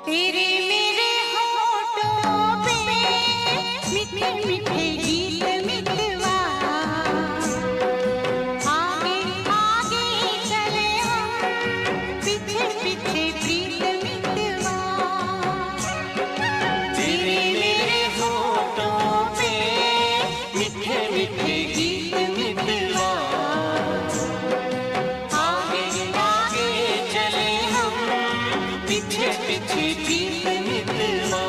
तेरे मेरे होठों पे मीठे मीठे गीत मितवा, आगे आगे चले हम पीछे पीछे प्रीत मितवा। तेरे मेरे होठों पे मीठे मीठे गीत मितवा, आगे आगे चले हम पीछे पीछे प्रीत मितवा।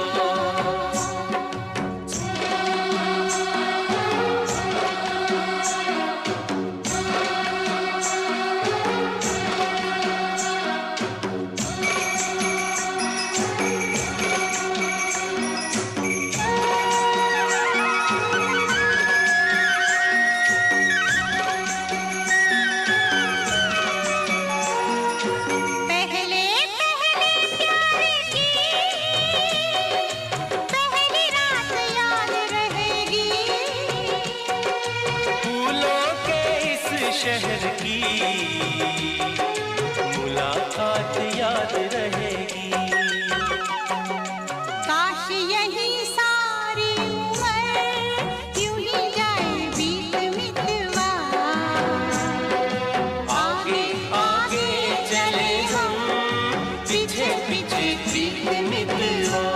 पहले पहले प्यार की पहली रात याद रहेगी, फूलों के इस शहर की मुलाकात याद रहेगी। काश यही सारी उम्र यूं ही जाए बीत मितवा। आगे आगे चले हम पीछे पीछे प्रीत मितवा।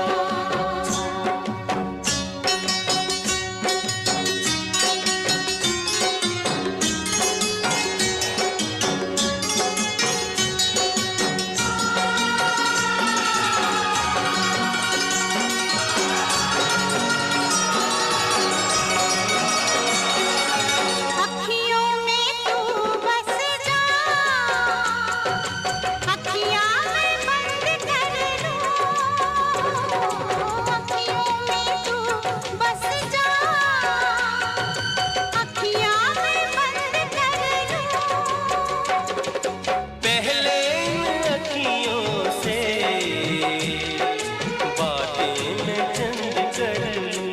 अखियों में तू बस जा, अखियाँ मैं बंद कर लूं। अखियों में तू बस जा, अखियाँ मैं बंद कर लूं। पहले इन अखियों से बातें मैं चंद कर लूं।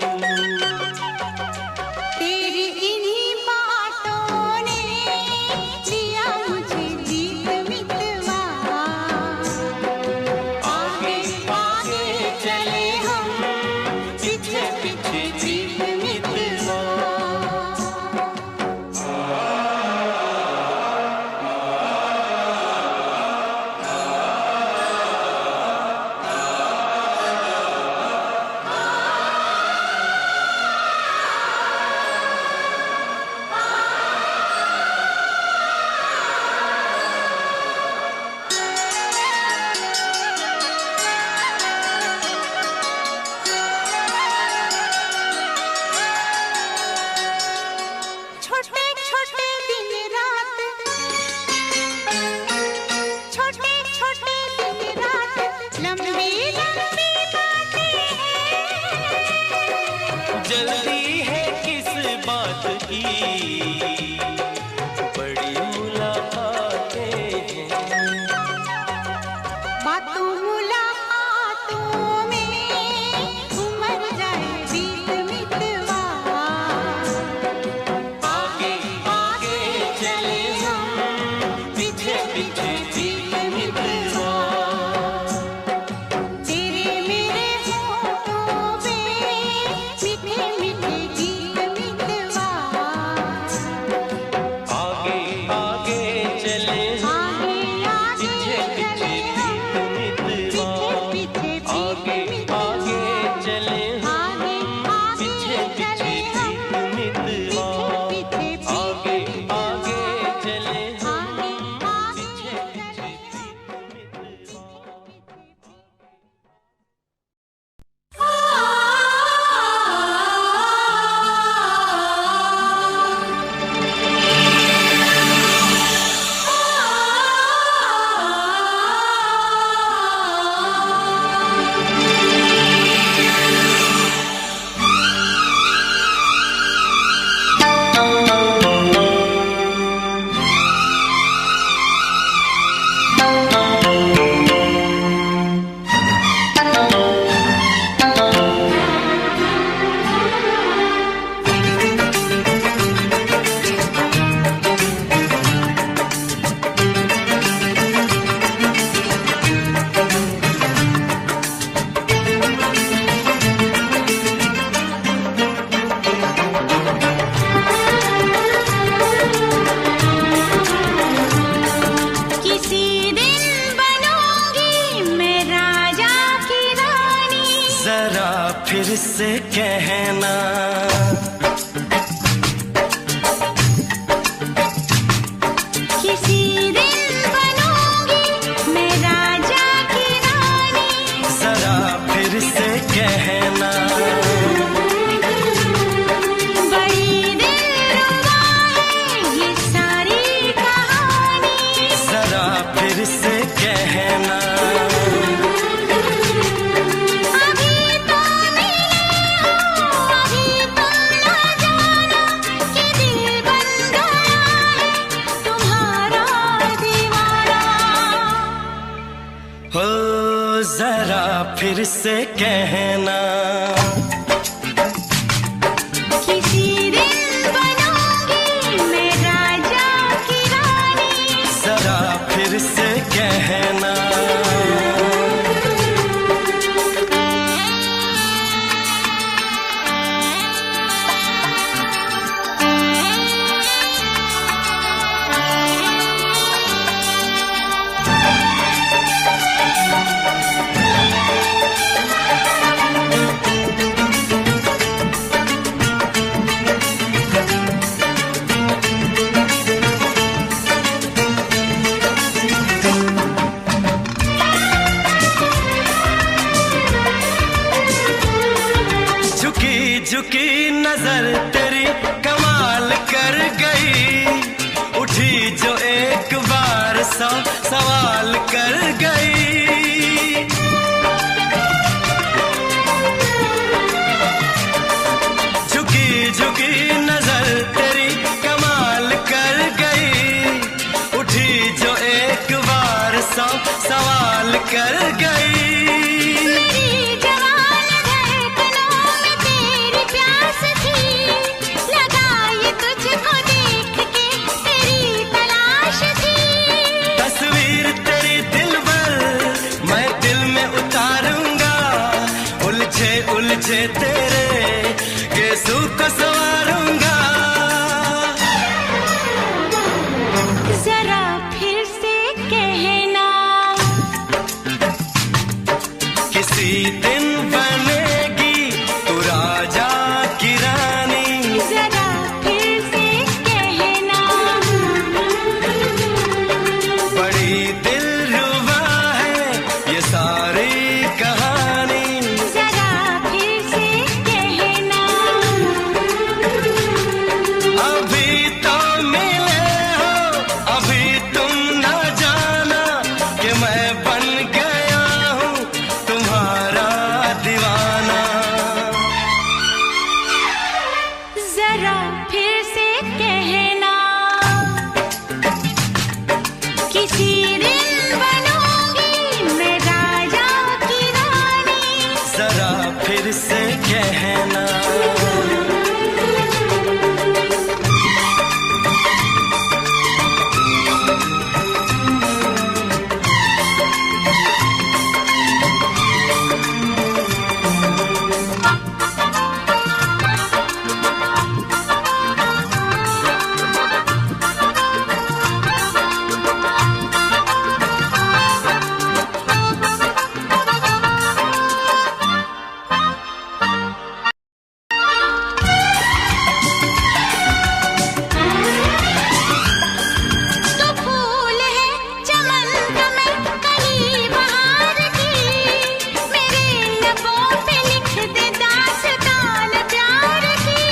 तेरी इन्हीं बातों ने दिया मुझे जीत मितवा। आगे आगे चले हम पीछे पीछे प्रीत मितवा। छोटे छोटे दिन रात, छोटे छोटे दिन रात, लंबी लंबी बातें हैं। जल्दी है किस बात की, बड़ी मुलाकातें हैं। बातों मुलाकातों में उमर जाए बीत मितवा। आगे आगे चले हम पीछे पीछे प्रीत मितवा। तेरे मेरे होठों पे मीठे मीठे गीत मितवा। आगे आगे चले हम आगे आगे फिर से कहना। किसी दिन बनूंगी मैं राजा की रानी, जरा फिर से कहना। बड़ी दिलरुबा है ये सारी कहानी, जरा फिर से कहना। अभी तो मिले हो, अभी तुम ना जाना कि दिल बन गया है तुम्हारा दीवाना। हो जरा फिर से कहना। किसी दिन बनूंगी मैं राजा की रानी, जरा फिर से कहना। झुकी झुकी नजर तेरी कमाल कर गई, उठी जो एक बार 100 सवाल कर गई। झुकी झुकी नजर तेरी कमाल कर गई, उठी जो एक बार 100 सवाल कर गई। मेरी जवान धड़कनों में तेरी प्यास थी, लगाई तुझको देख के तेरी तलाश थी। तस्वीर तेरी दिलबर मैं दिल में उतारूंगा, उलझे उलझे तेरे गेसू को संवारूंगा। जरा फिर से कहना, किसी दिन बनेगी तू राजा की रानी, जरा फिर से कहना। बड़ी दिलरुबा है ये सारी कहानी। जरा फिर से कहना, अभी तो मिले हो, अभी तुम ना जाना कि मैं बन गया हूँ तुम्हारा दीवाना। जरा फिर से कहना, किसी दिन बनूंगी मैं राजा की रानी, जरा फिर से कहना। तो फूल है चमन का मैं कली बहार की, मेरे लबों पे लिख दे दास्तान प्यार की।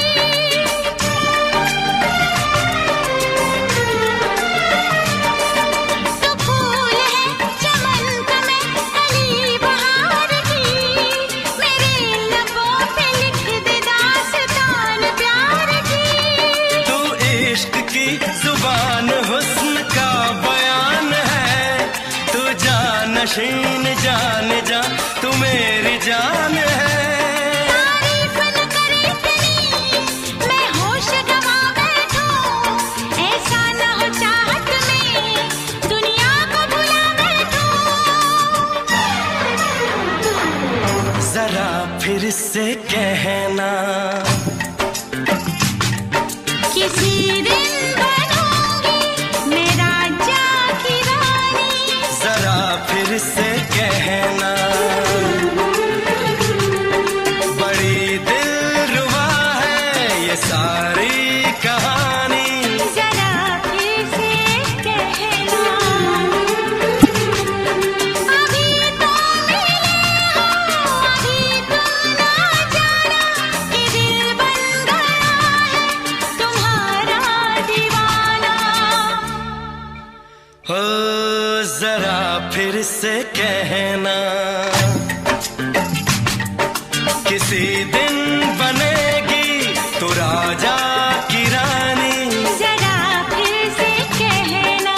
तो फूल है चमन का मैं कली बहार की, मेरे लबों पे लिख दे दास्तान प्यार की। तू इश्क की जुबान हुस्न का बयान है, तू जानशीन जान जा तू मेरी जान है। तारीफ न करे तेरी मैं होश गवा बैठूं, ऐसा न हो चाहत में दुनिया को भुला बैठूं। जरा फिर से कहना, किसी दिन बनूंगी मैं राजा की रानी, जरा फिर से कहना। बड़ी जरा फिर से कहना, किसी दिन बनेगी तू राजा की रानी। जरा फिर से कहना,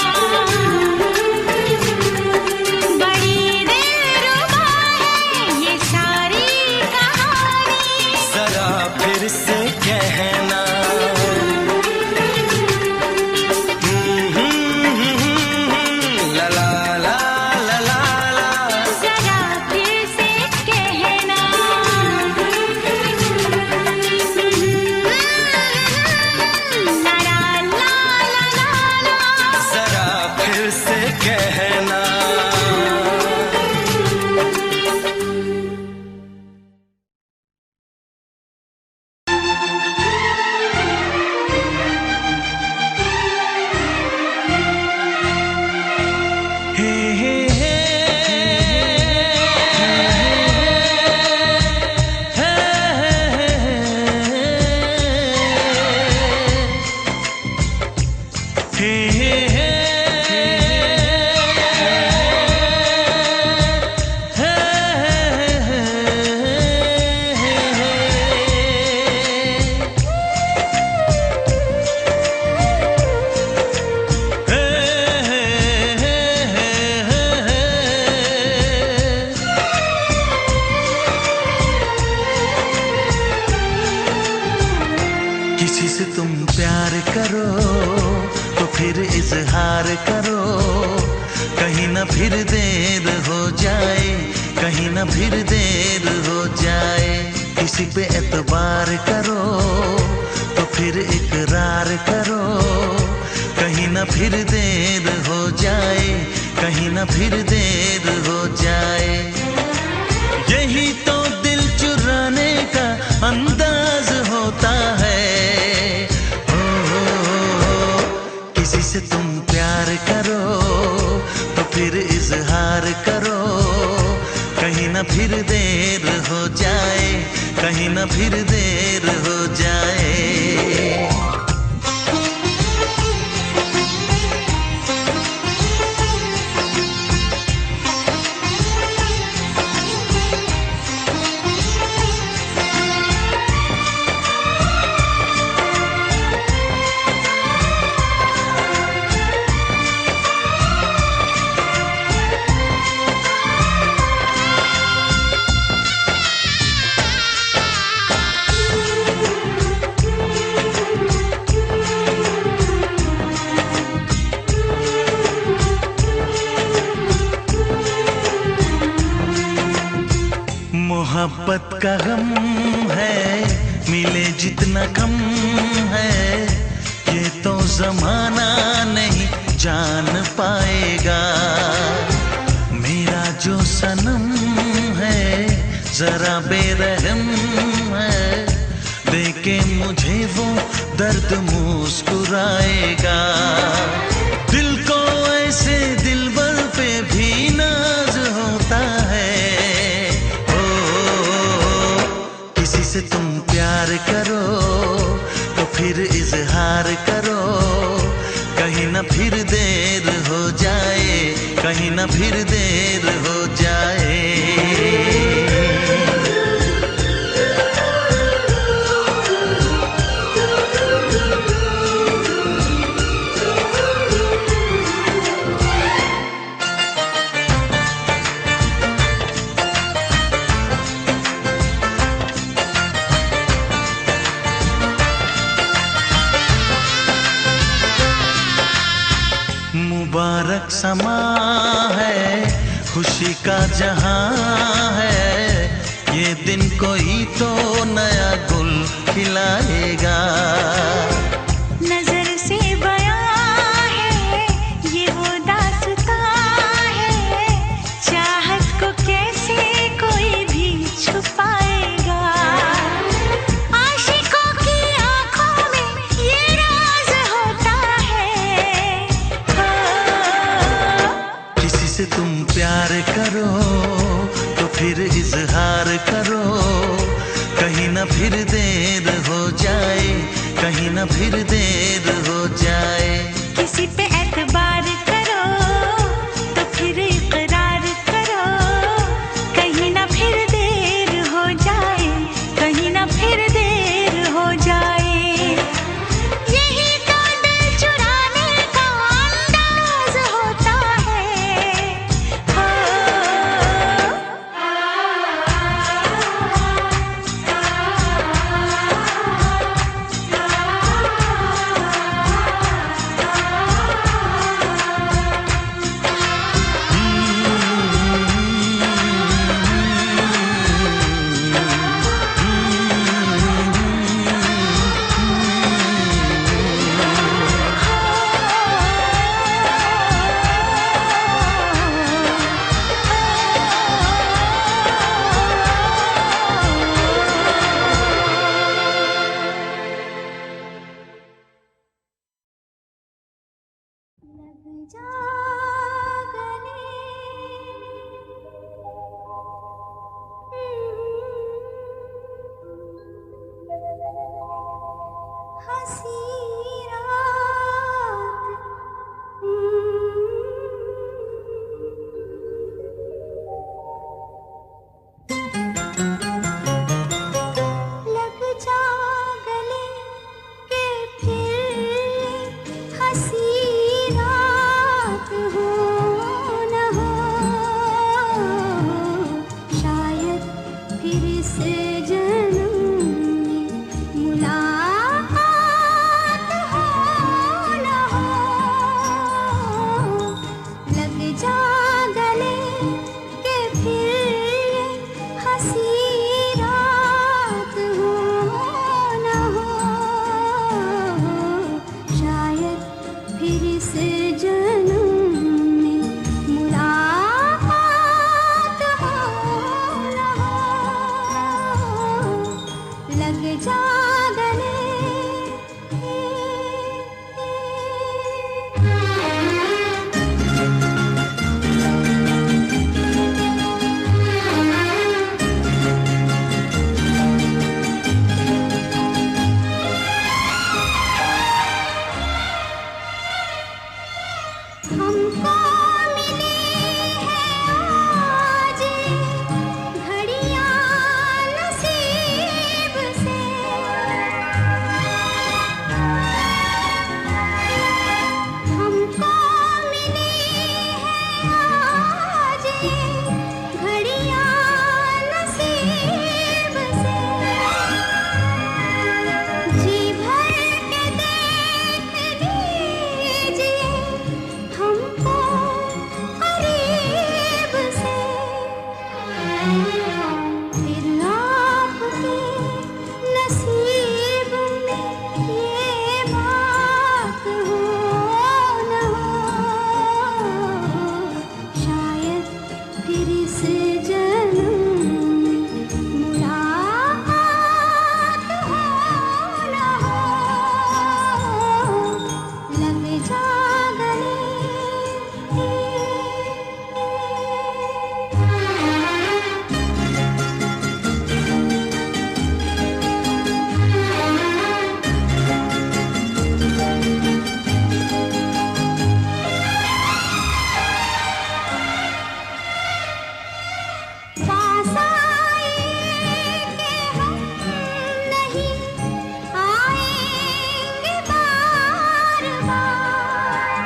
बड़ी दिलरुबा है ये सारी कहानी। जरा फिर से कहना, किसी से तुम प्यार करो तो फिर इजहार करो, कहीं ना फिर देर हो जाए, कहीं ना फिर देर हो जाए। किसी पे एतबार करो तो फिर इकरार करो, कहीं ना फिर देर हो जाए, कहीं ना फिर देर हो जाए। यही तो दिल चुराने का अंदाज होता है। किसी से तुम प्यार करो तो फिर इजहार करो, कहीं ना फिर देर हो जाए, कहीं ना फिर देर हो जाए। मोहब्बत का गम है, मिले जितना कम है, ये तो जमाना नहीं जान पाएगा। मेरा जो सनम है जरा बेरहम है, देखे मुझे वो दर्द मुस्कुराएगा। दिल को ऐसे दिलबर पे भी नाज होता है। किसी से तुम प्यार करो तो फिर इजहार करो, कहीं ना फिर देर हो जाए, कहीं ना फिर देर हो जाए। मुबारक समा है, खुशी का जहां है, ये दिन कोई तो नया गुल खिलाएगा। नजर से बयां है ये वो दास्तां है, चाहत को कैसे कोई भी छुपाएगा। आशिकों की आंखों में ये राज होता है। किसी से तुम प्यार करो तो फिर इजहार करो, कहीं ना फिर देर हो जाए, कहीं ना फिर देर हो जाए। किसी पे एतबार करो तो जा गले के फिर ये हंसी रात हो न हो, शायद फिर इस जन्म में मुलाकात हो न हो, लग जा गले। हमको मिली है आज घड़ियां नसीब से, हमको मिली है आज घड़ियां नसीब से, जी भर के देख लीजिए हमको करीब से, फिर आपके नसीब में ये बात हो न हो, शायद फिर इस जन्म में मुलाकात हो न हो, लग जा गले। पास आए कि हम नहीं आएंगे बार बार,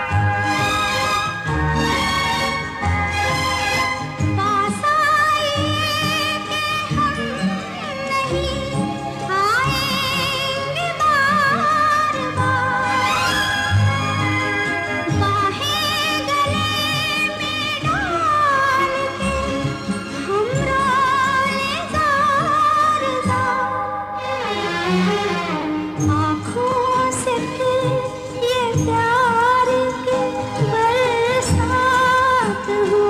पास आए कि हम नहीं आएंगे बार बार, बाहें गले में डाल के हम रोले जार जार, आँखों से फिर ये प्यार की बरसात हो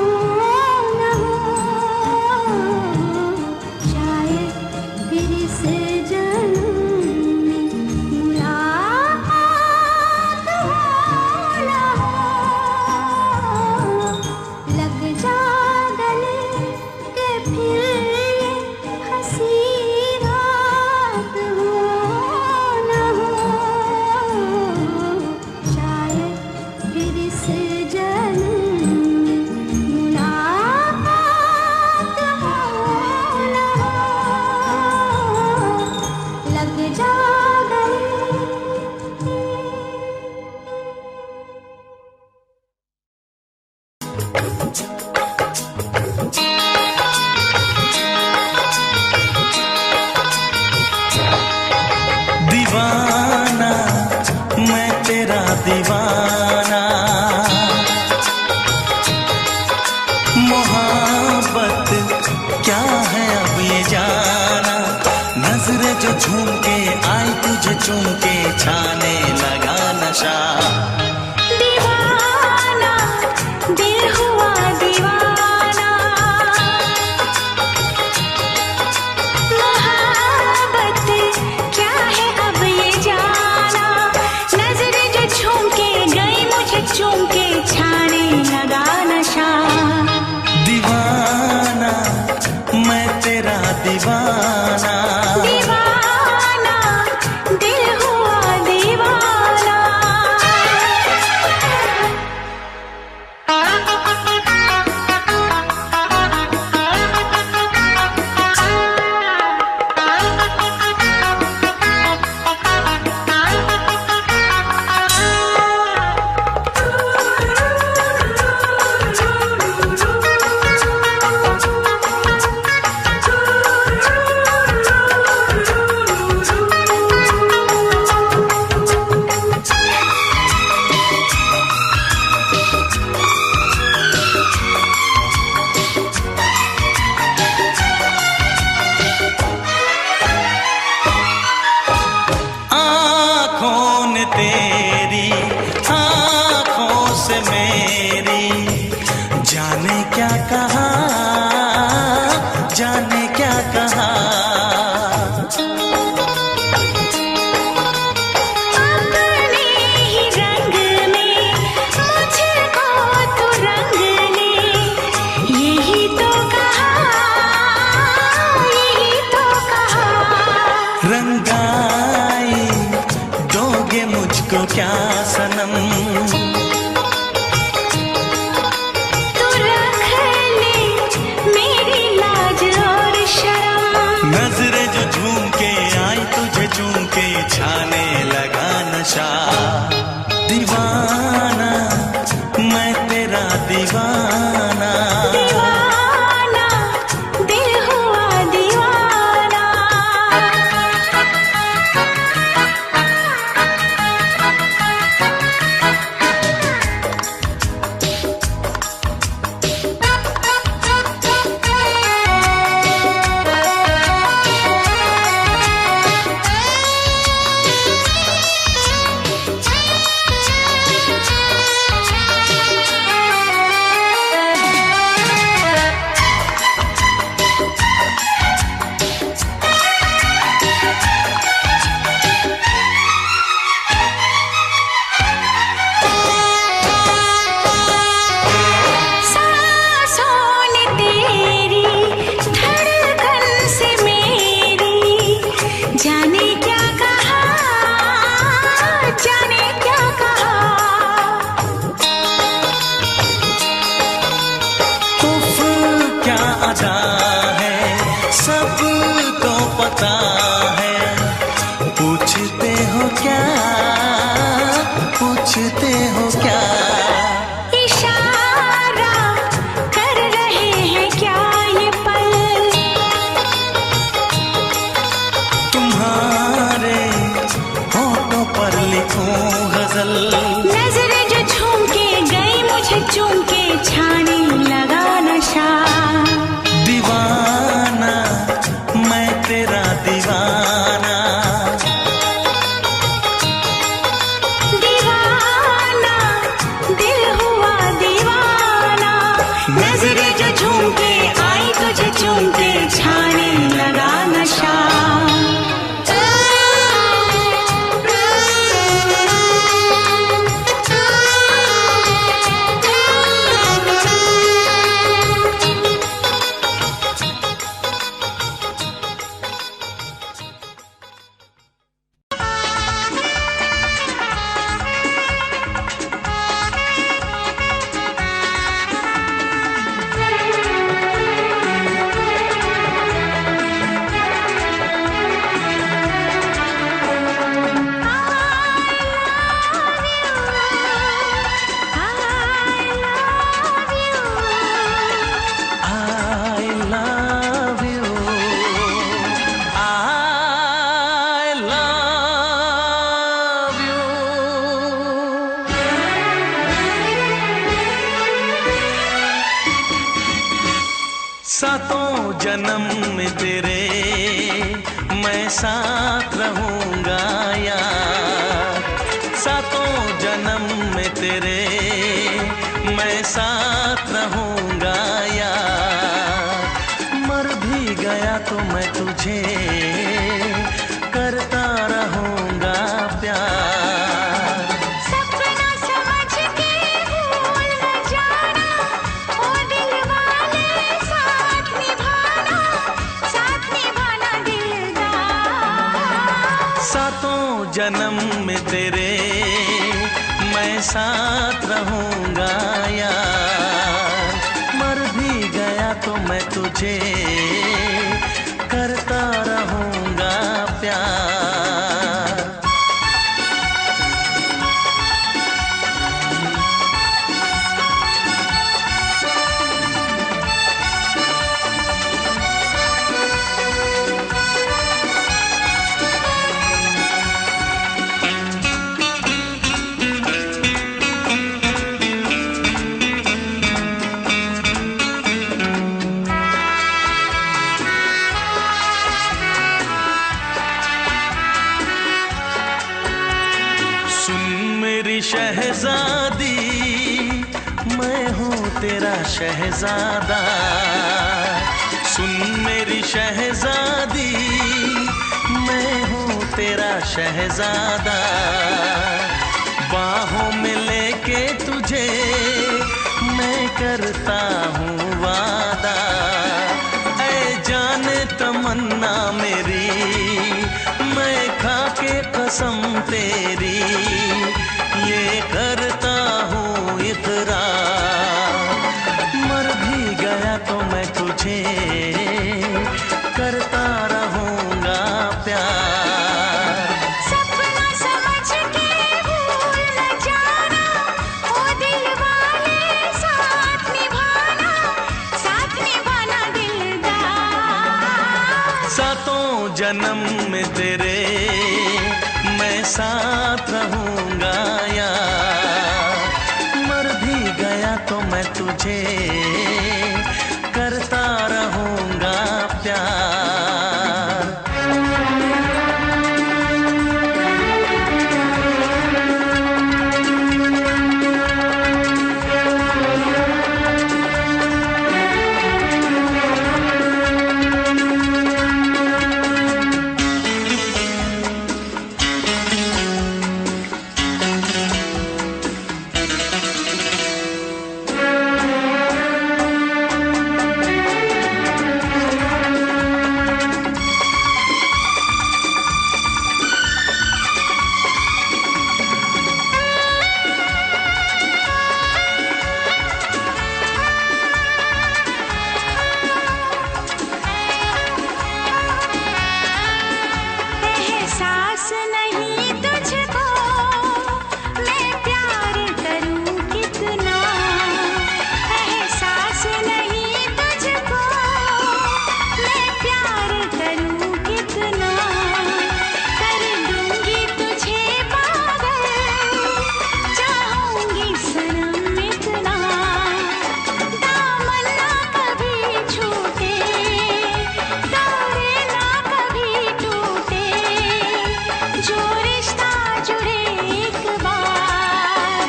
न हो, शायद फिर इस जन्म में मुलाकात हो न हो, लग जा गले के फिर ये हंसी रात हो न हो, शायद फिर इस जन्म में मुलाकात हो न हो, लग जा गले। दीवाना मैं तेरा दीवाना, मोहब्बत क्या है अब ये जाना, नजरें जो झूम के आई तुझे चूम के छाने लगा नशा, दीवाना दिल हुआ दीवाना, मोहब्बत क्या है अब ये जाना, नजरें जो झूम के गई मुझे चूम के छाने लगा नशा, दीवाना मैं तेरा दीवाना, दीवाना दिल हुआ दीवाना। क्या कहा, जाने क्या कहा। अपने ही रंग में मुझको तो रंग ने, यही तो कहा, यही तो कहा। रंगाई दोगे मुझको क्या सनम, तू रख ले मेरी लाज और शर्म। नजरें जो झूम के आई तुझे चूम के छाने लगा नशा। दीवाना मैं तेरा दीवाना, दीवाना दिल हुआ दीवाना। सांसों ने तेरी धड़कन से मेरी जाने क्या कहा, जाने क्या कहा। उफ क्या अदा है सबको पता है। पूछते हो क्या, पूछते हो क्या। इशारा कर रहे हैं क्या ये पल, तुम्हारे होठों पर लिखूं गजल। नजरें जो झूम के गई मुझे चूम के छाने लगा नशा। दीवाना मैं तेरा दीवाना, दीवाना दिल हुआ दीवाना। नजरें जो झूम के आई तुझे चूम के छाने लगा नशा। I love you, I love you। सातों जन्म में तेरे मैं साथ रहूंगा यार। सातों जन्म में तेरे मैं साथ रहूंगा यार। मर भी गया तो मैं तुझे करता रहूंगा प्यार। सपना समझ के भूल न जाना, ओ दिल वाले साथ निभाना, साथ निभाना दिलदार। सातों जन्म में तेरे मैं साथ रहूंगा यार। मर भी गया तो मैं तुझे करता रहूंगा प्यार। शहजादा, सुन मेरी शहजादी, मैं हूँ तेरा शहजादा। बाहों में लेके तुझे मैं करता हूँ वादा। ऐ जाने तमन्ना मेरी, मैं खा के कसम तेरी ये करता हूँ इकरार। मर भी गया तो मैं तुझे करता रहूँगा प्यार। सपना समझ के भूल न जाना, ओ दिल वाले साथ निभाना दिलदार। सातों जन्म में तेरे मैं साथ रहूँगा यार। मर भी गया तो मैं तुझे करता रहूँगा प्यार। एहसास नहीं तुझको मैं प्यार करूं कितना, एहसास नहीं तुझको मैं प्यार करूं कितना। कर दूंगी तुझे पागल, चाहूंगी सनम इतना। दामन ना कभी छूटे, तारे ना कभी टूटे, जो रिश्ता जुड़े एक बार।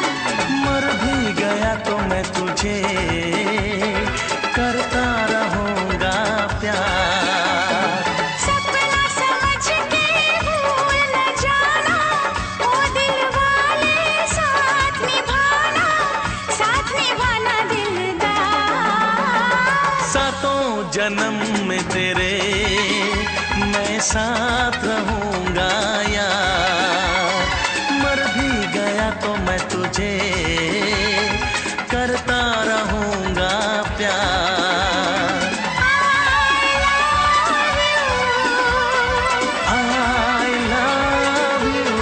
मर भी गया तो मैं तुझे करता रहूँगा प्यार। सपना समझ के भूल न जाना, ओ दिल वाले साथ निभाना दिलदार। सातों जन्म में तेरे मैं साथ रहूँगा यार। मर भी गया तो मैं तुझे करता रहूँगा प्यार। I love you।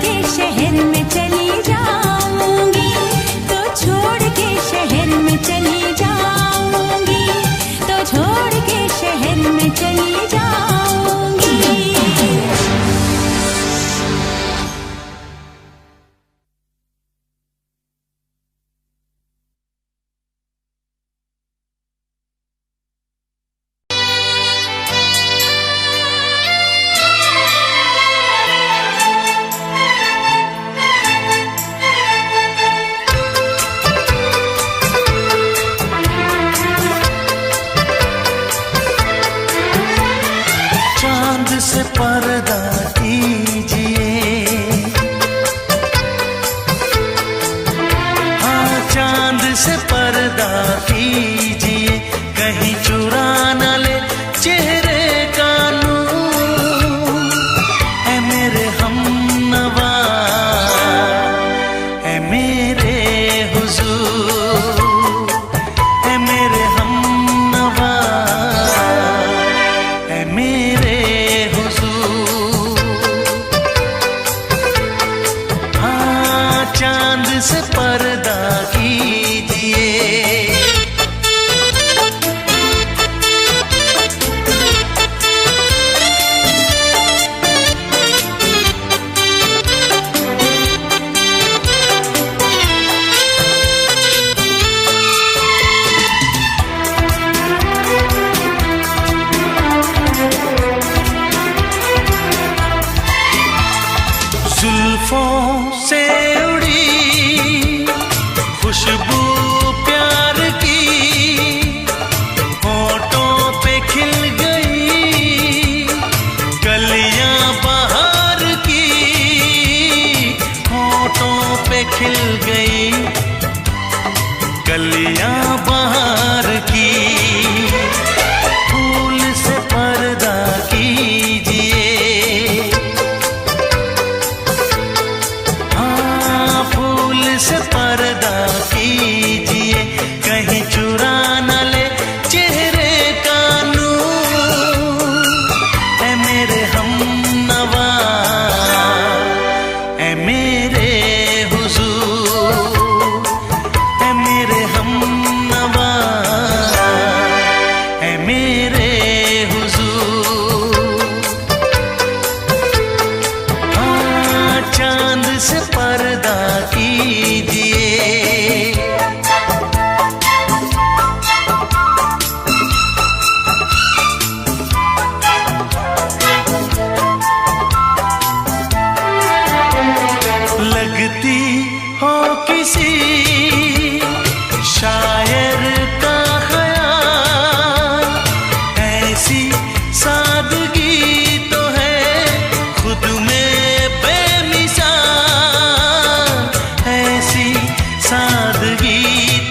के शहर में चली जाऊंगी, तो छोड़ के शहर में चली जाऊंगी, तो छोड़ के शहर में चली जाऊंगी। चांद से पर्दा कीजिए, हाँ चांद से पर्दा कीजिए, कहीं चुरा न ले चेहरे का नूर। ऐ मेरे हमनवा, ऐ मेरे हुजूर, ऐ मेरे हमनवा, ऐ मेरे हुजूर। हाँ चांद से पर्दा कीजिए। जुल्फों से उड़ी खुशबू प्यार की, होठों पे खिल गई कलियां बहार की, होठों पे खिल गई कलियां बहार की। फूल से पर्दा कीजिए, से पर्दा कीजिए, कहीं चुरा न ले चेहरे का नूर। ऐ मेरे हमनवा, ऐ मेरे हुजूर, ऐ मेरे हमनवा, ऐ मेरे हुजूर। हाँ चांद से पर्दा कीजिए। लगती हो किसी शायर का ख्याल, ऐसी सादगी तो है खुद में बेमिसाल, ऐसी सादगी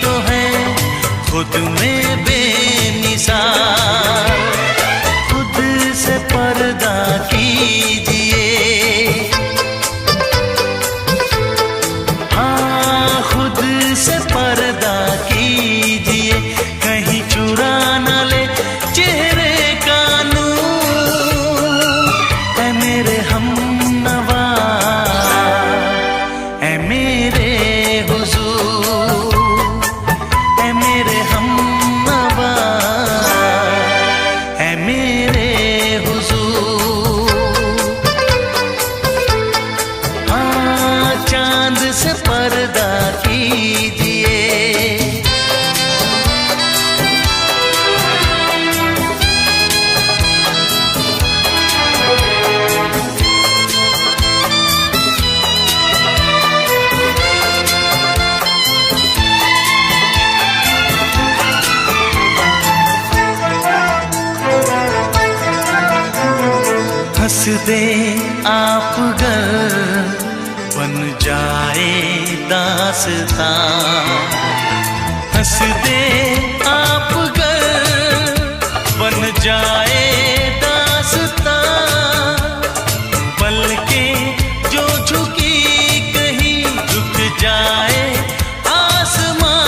तो है खुद में बेमिसाल। खुद से पर्दा कीजिए, हाँ खुद से पर्दा कीजिए, कहीं चुरा न ले चेहरे का नूर। ऐ मेरे हमनवा, ऐ मेरे हुजूर, ऐ मेरे हमनवा, ऐ मेरे हुजूर। हाँ चांद से पर्दा कीजिए। हंस दे आप गर बन जाए दास्तां, हंस दे आप गर बन जाए दास्तां। पलकें जो झुकी कहीं झुक जाए आसमां,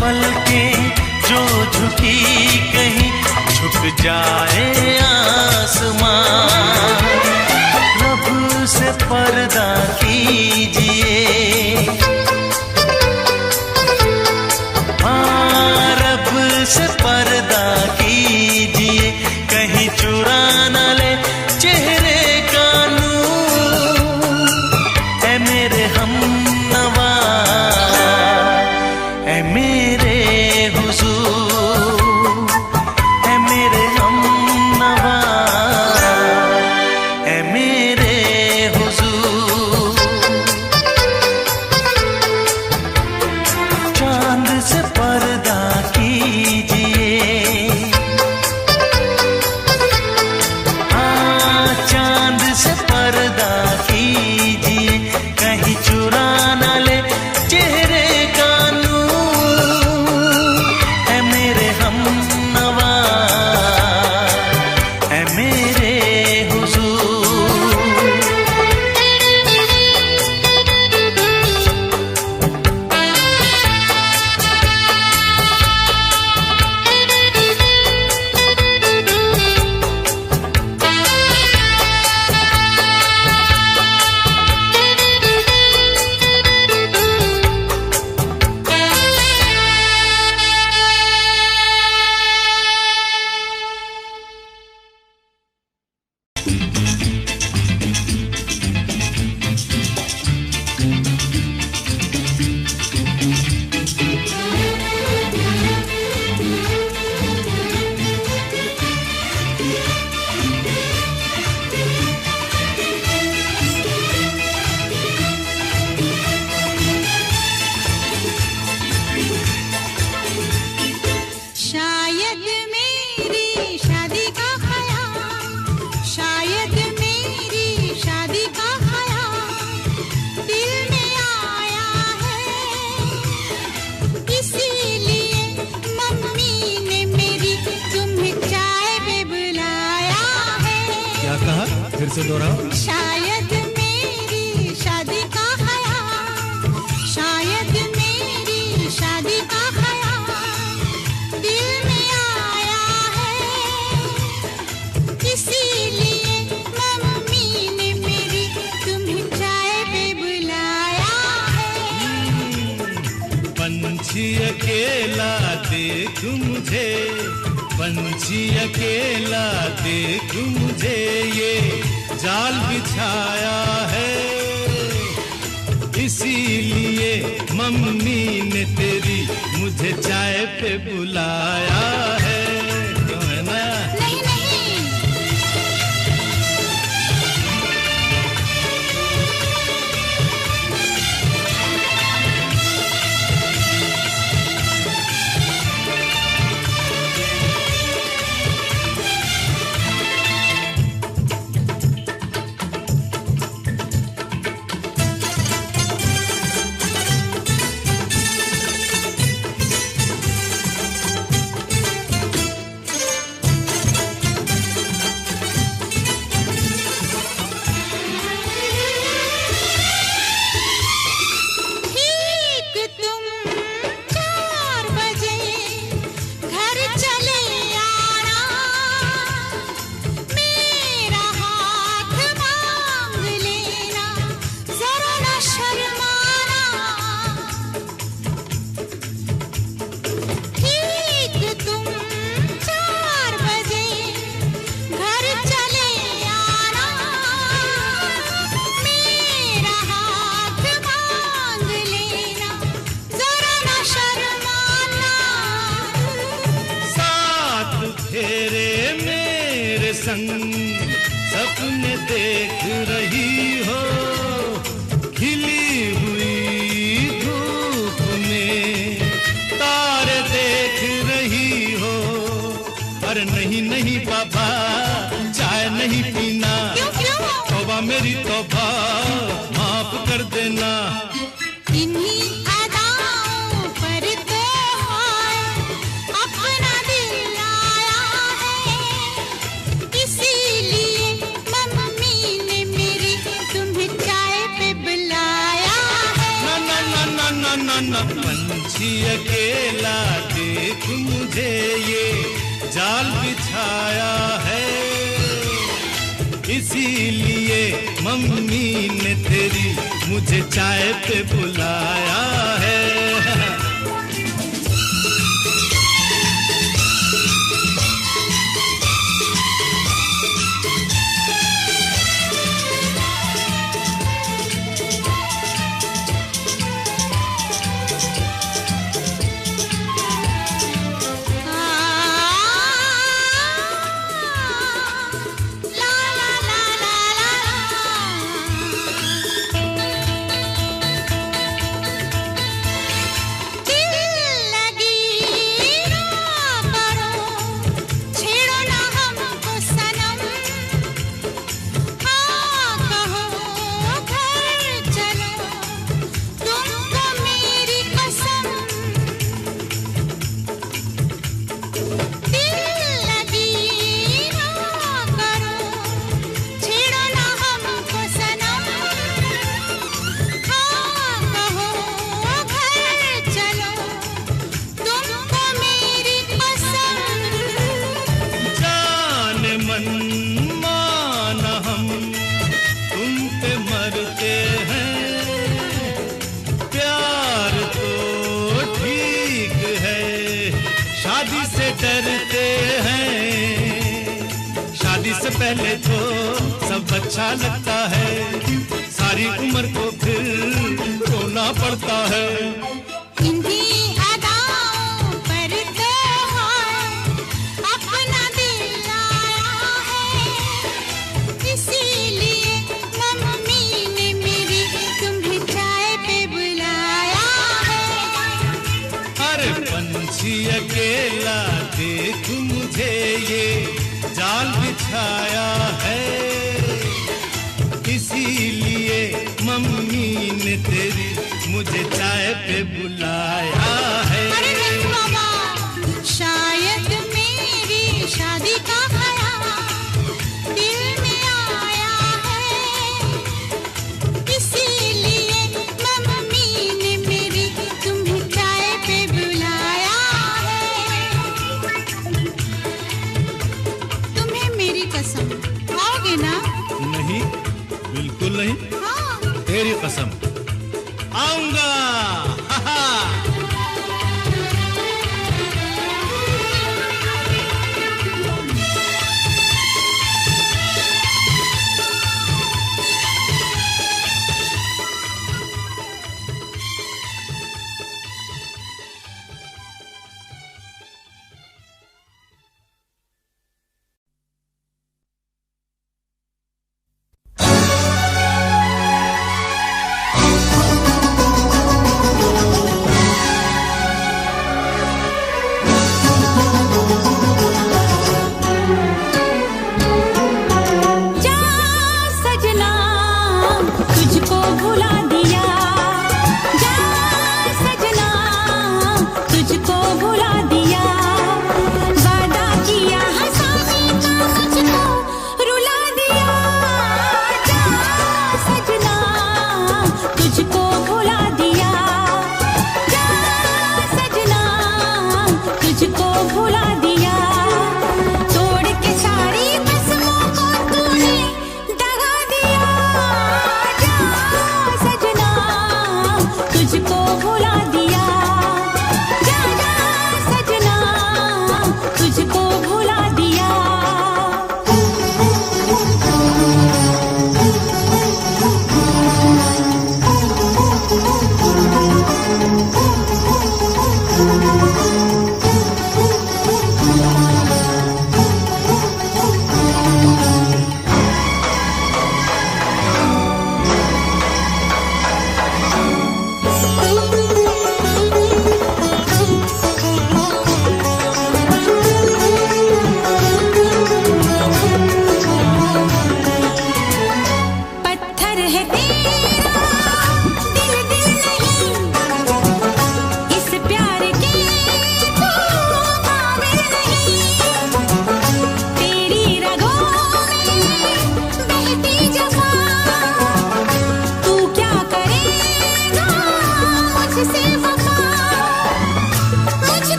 पलकें जो झुकी कहीं झुक जाए आसमां। रब से पर्दा कीजिए, हाँ रब से पर्दा कीजिए, कहीं चुरा न ले चेहरे का नूर। ऐ मेरे हमनवा, ऐ मेरे हुजूर, ऐ मेरे हमनवा, ऐ मेरे हुजूर। चांद से पर्दा कीजिए, हाँ चांद से पर्दा कीजिए, कहीं चुरा न ले चेहरे का नूर। ऐ मेरे हमनवा, ऐ मेरे हुजूर। शायद मेरी शादी का ख्याल, शायद मेरी शादी का ख्याल दिल में आया है, इसीलिए मम्मी ने मेरी तुम्हें चाय पे बुलाया है। क्या कहा? फिर से दोहराओ। शायद मेरी शादी का ख्याल, शायद मेरी शादी का ख्याल दिल में आया है, इसीलिए मम्मी ने मेरी तुम्हें चाय पे बुलाया है। पंछी अकेला देख मुझे, पंछी अकेला देख मुझे, ये जाल बिछाया है, इसीलिए मम्मी ने तेरी मुझे चाय पे बुलाया है। क्यों है ना? नहीं नहीं, ठीक तुम 4 बजे घर चले आना, मेरा हाथ मांग लेना, जरा न शर्माना। ठीक तुम 4 बजे घर चले आना, मेरा हाथ मांग लेना, जरा न शर्माना। साथ फेरे मेरे संग सपने देख रही हो, खिली हुई धूप में तारे देख रही हो। अरे नहीं नहीं बाबा, चाय नहीं पीना, क्यों क्यों? तौबा मेरी तौबा, माफ कर देना। इन्हीं अदाओं पर तो हाय अपना दिल आया है, इसीलिए मम्मी ने मेरी तुम्हें चाय पे बुलाया है। ना ना ना ना ना ना, पंछी अकेला देख मुझे, ये जाल बिछाया है, इसीलिए मम्मी ने तेरी मुझे चाय पे बुलाया है। पहले तो सब अच्छा लगता है, सारी उम्र को फिर रोना पड़ता है। इन्हीं अदाओं पर तो अपना दिल आया है, इसीलिए मम्मी ने मेरी तुम्हें चाय पे बुलाया है। अरे पंछी अकेला देख मुझे ये जाल बिछाया है, इसीलिए मम्मी ने तेरी मुझे चाय पे बुलाया है। अरे नहीं बाबा, शायद मेरी शादी का ख्याल दिल में आया है, इसीलिए मम्मी ने मेरी तुम्हें चाय पे बुलाया है। तुम्हें मेरी कसम, आओगे ना? नहीं, बिल्कुल नहीं। हाँ। तेरी कसम, आऊंगा। हा हा।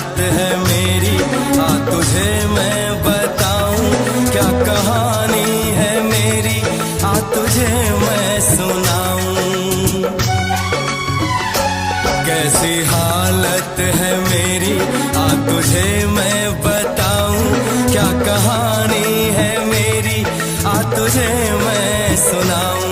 हालत है मेरी, आ तुझे मैं बताऊं क्या कहानी है मेरी, आ तुझे मैं सुनाऊं। कैसी हालत है मेरी, आ तुझे मैं बताऊं क्या कहानी है मेरी, आ तुझे मैं सुनाऊं।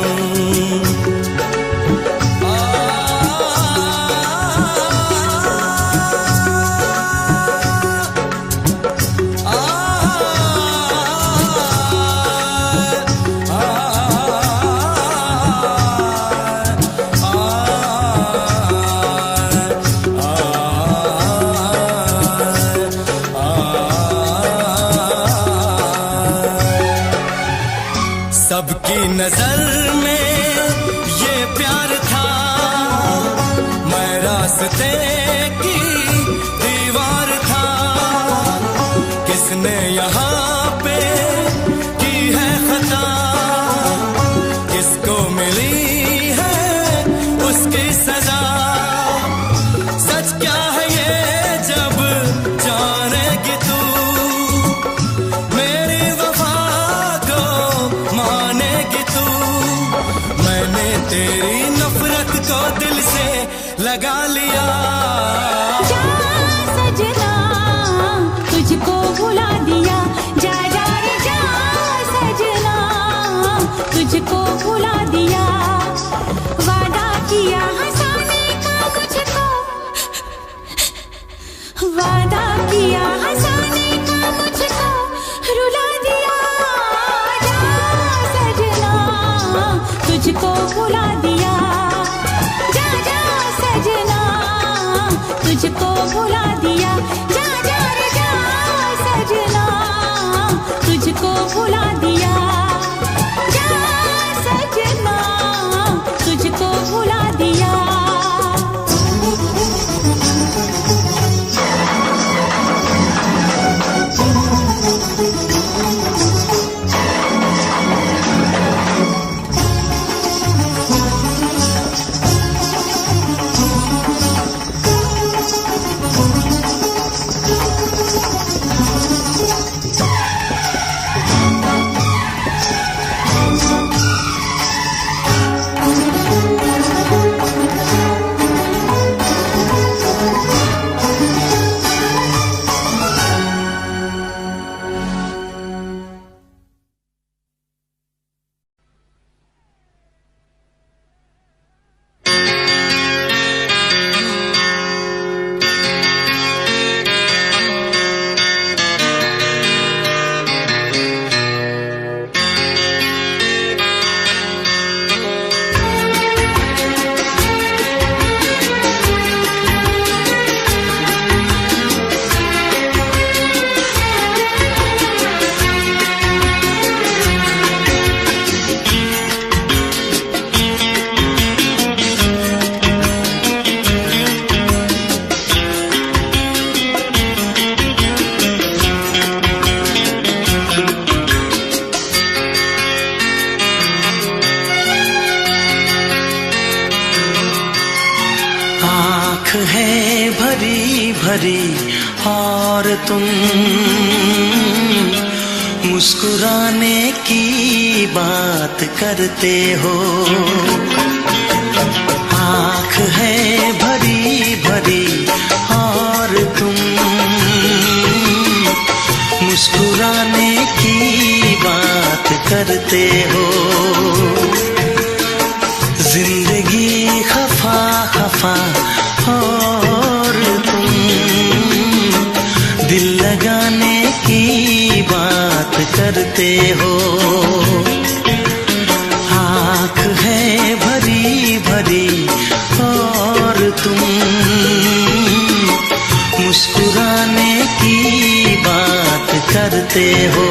सबकी नजर में ये प्यार था, मैं रास्ते की दीवार था। किसने यहाँ पे की है खता, किसको मिली है उसकी सजा। सच क्या है ये जब जानेगी तू, मेरी वफा को मानेगी तू। मैंने तेरी नफरत को दिल से लगा लिया। जा सजना तुझको भुला दिया, जा जा रे जा सजना तुझको भुला दिया। वादा किया हंसाने का मुझको, वादा किया हंसाने का मुझको रुला दिया। जा सजना तुझको भुला दिया, जा जा सजना तुझको भुला दिया। जा जा रे जा सजना तुझको भुला दिया, जा सजना तुझको भुला दिया। है भरी भरी और तुम मुस्कुराने की बात करते हो। आँख है भरी भरी और तुम मुस्कुराने की बात करते हो। जिंदगी खफा खफा और तुम दिल लगाने की बात करते हो। आँख है भरी भरी और तुम मुस्कुराने की बात करते हो।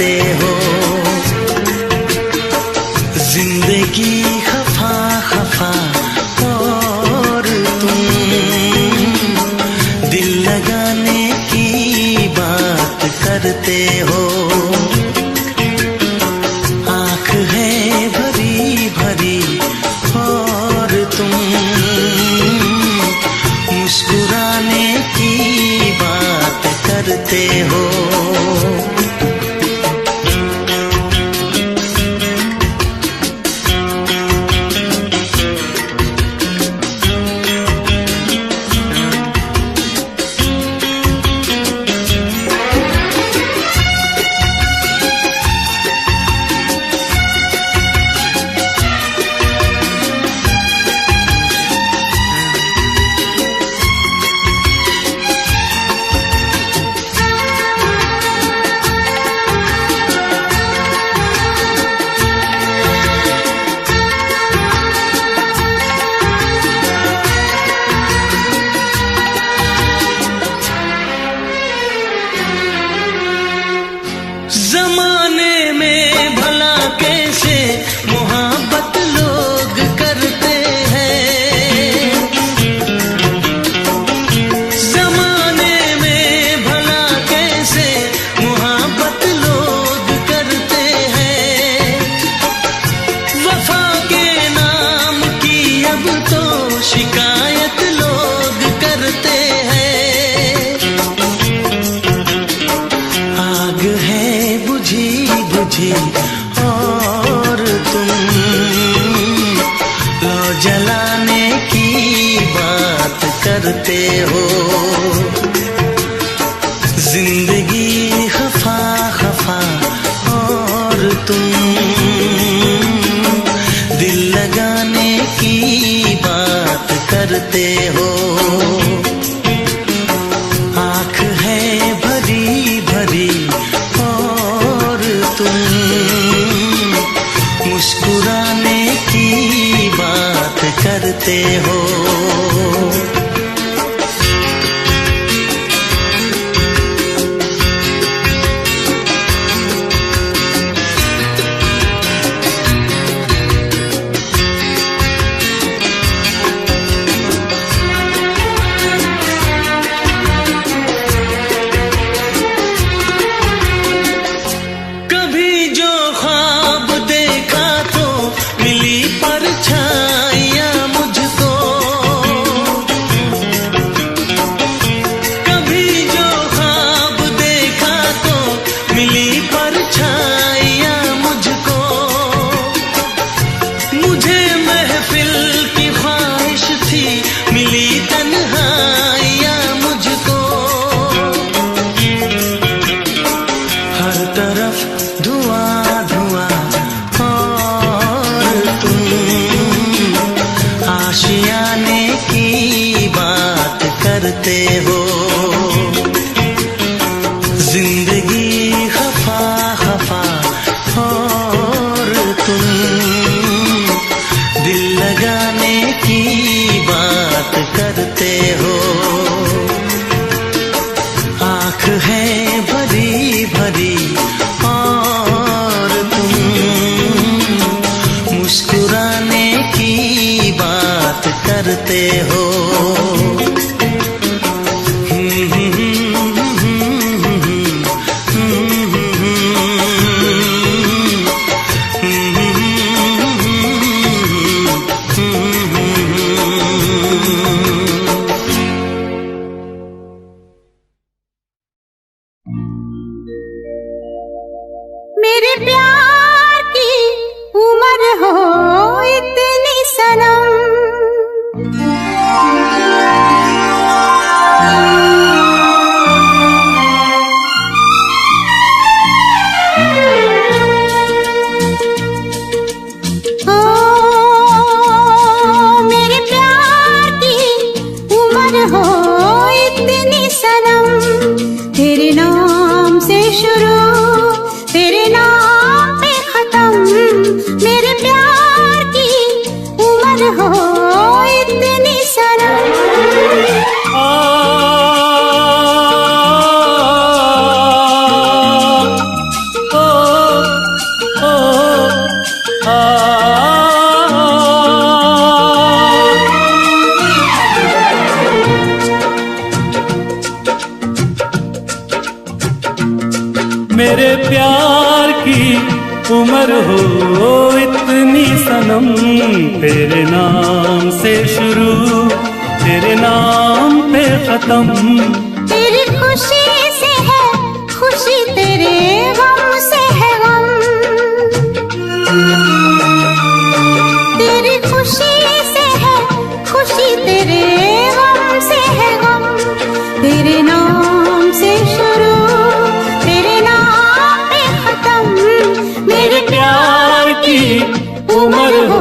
करते हो। जिंदगी खफा खफा और तुम दिल लगाने की बात करते हो। आँख है भरी भरी और तुम मुस्कुराने की बात करते हो। जमाने में भला कैसे मोहब्बत लोग करते हैं। जमाने में भला कैसे मोहब्बत लोग करते हैं। वफा के नाम की अब तो शिकायत लोग करते हैं। आग है बुझी बुझी और तुम लो जलाने की बात करते हो। जिंदगी खफा खफा और तुम दिल लगाने की बात करते हो। आँख है भरी भरी और तुम मुस्कुराने की बात करते हो। कभी जो ख्वाब देखा तो मिली परछाइयां मुझको। कभी जो ख्वाब देखा तो मिली परछाइयां मुझको। मुझे महफिल की ख्वाहिश थी मिली तन्हाइयां मुझको। हर तरफ धुआं धुआं और तुम आशियाने की बात करते हो। जिंदगी खफा खफा और तुम दिल लगाने की बात करते हो। आँख है भरी भरी और तुम मुस्कुराने की बात करते हो। मेरे प्यार की उम्र हो इतनी सनम, तेरे नाम से शुरू तेरे नाम पे खत्म। तेरी खुशी से है खुशी, तेरे गम से है गम। तेरी खुशी से है खुशी, तेरे गम से है गम। तेरे नाम से शुरू तेरे नाम पे खत्म। मेरे प्यार की उम्र हो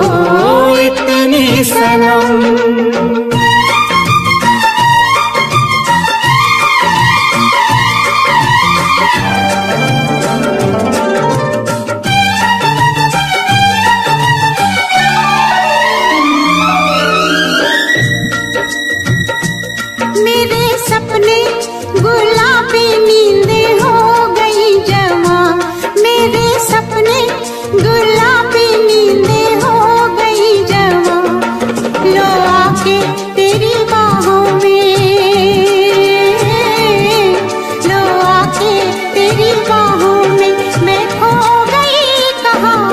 इतनी सनम। मेरे सपने गुलाबी नींदें हो गई जवां। मेरे सपने गुलाबी नींदें हो गई जवां। लो आके तेरी बाहों में, लो आके तेरी बाहों में मैं खो गई कहाँ।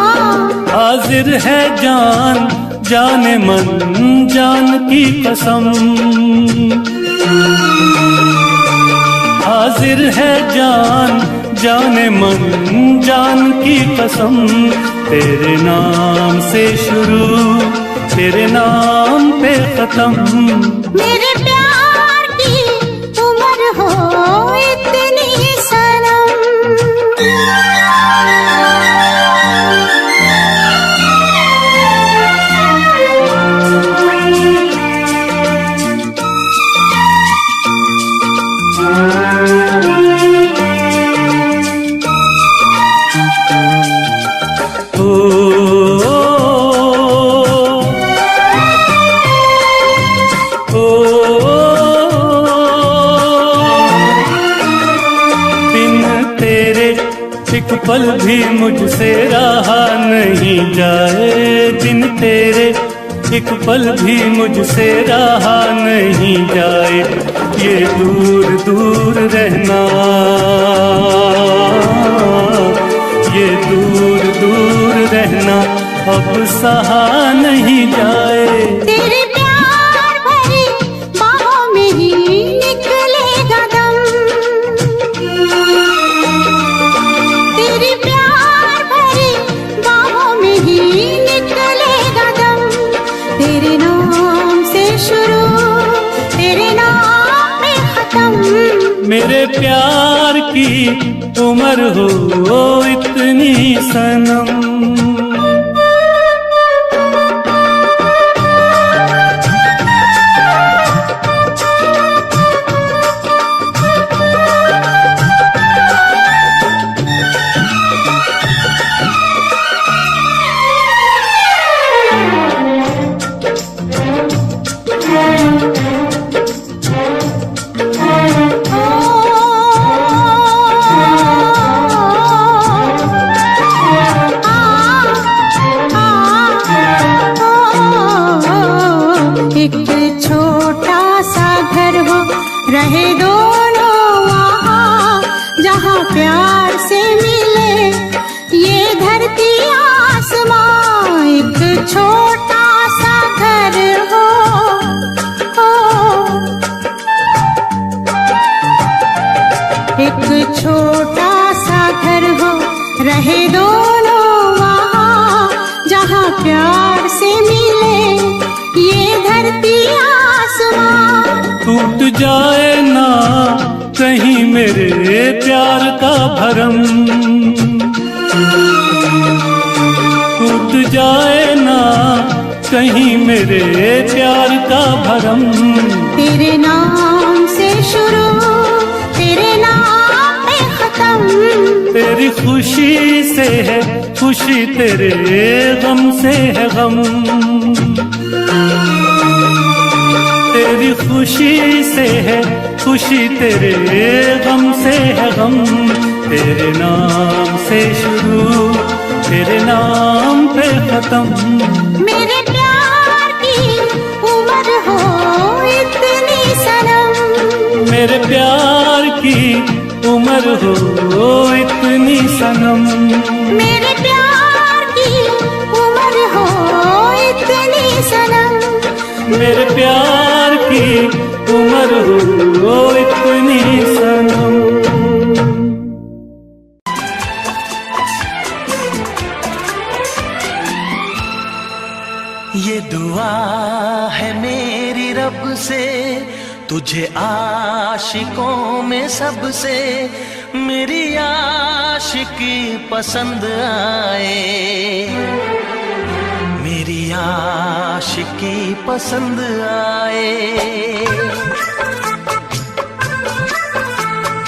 हाजिर है जान जाने मन जान की कसम, हाजिर है जान जाने मन जान की कसम। तेरे नाम से शुरू तेरे नाम पे खत्म। मेरे प्यार की उम्र हो इतनी सनम। एक पल भी मुझसे रहा नहीं जाए, दिन तेरे एक पल भी मुझसे रहा नहीं जाए। ये दूर दूर रहना, ये दूर दूर रहना अब सहा नहीं जाए। तेरे प्यार भरी बाहों में ही निकलेगा दम। तेरे प्यार भरी बाहों में ही निकलेगा दम। तेरे नाम से शुरू तेरे नाम पे खत्म। मेरे प्यार की उम्र हो इतनी सनम। एक छोटा सा घर हो रहे दोनों वहाँ, जहाँ प्यार से मिले ये धरती आसमां। एक छोटा सा घर हो, एक छोटा सा घर हो रहे दोनों वहाँ, जहाँ प्यार से मिले ये धरती आसमां। टूट जाए ना कहीं मेरे प्यार का भरम, टूट जाए ना कहीं मेरे प्यार का भरम। तेरे नाम से शुरू तेरे नाम पे खत्म। तेरी खुशी से है खुशी, तेरे गम से है गम। तेरी खुशी से है खुशी, तेरे गम से है गम। तेरे नाम से शुरू तेरे नाम पे खत्म। मेरे प्यार की उम्र हो इतनी सनम। मेरे प्यार की उम्र हो इतनी सनम। मेरे प्यार की उम्र हो इतनी सनम, मेरे प्यार की उम्र हो इतनी सनम। ये दुआ है मेरी रब से, तुझे आशिकों में सबसे मेरी आशिकी पसंद आए, मेरी आशिकी पसंद आए।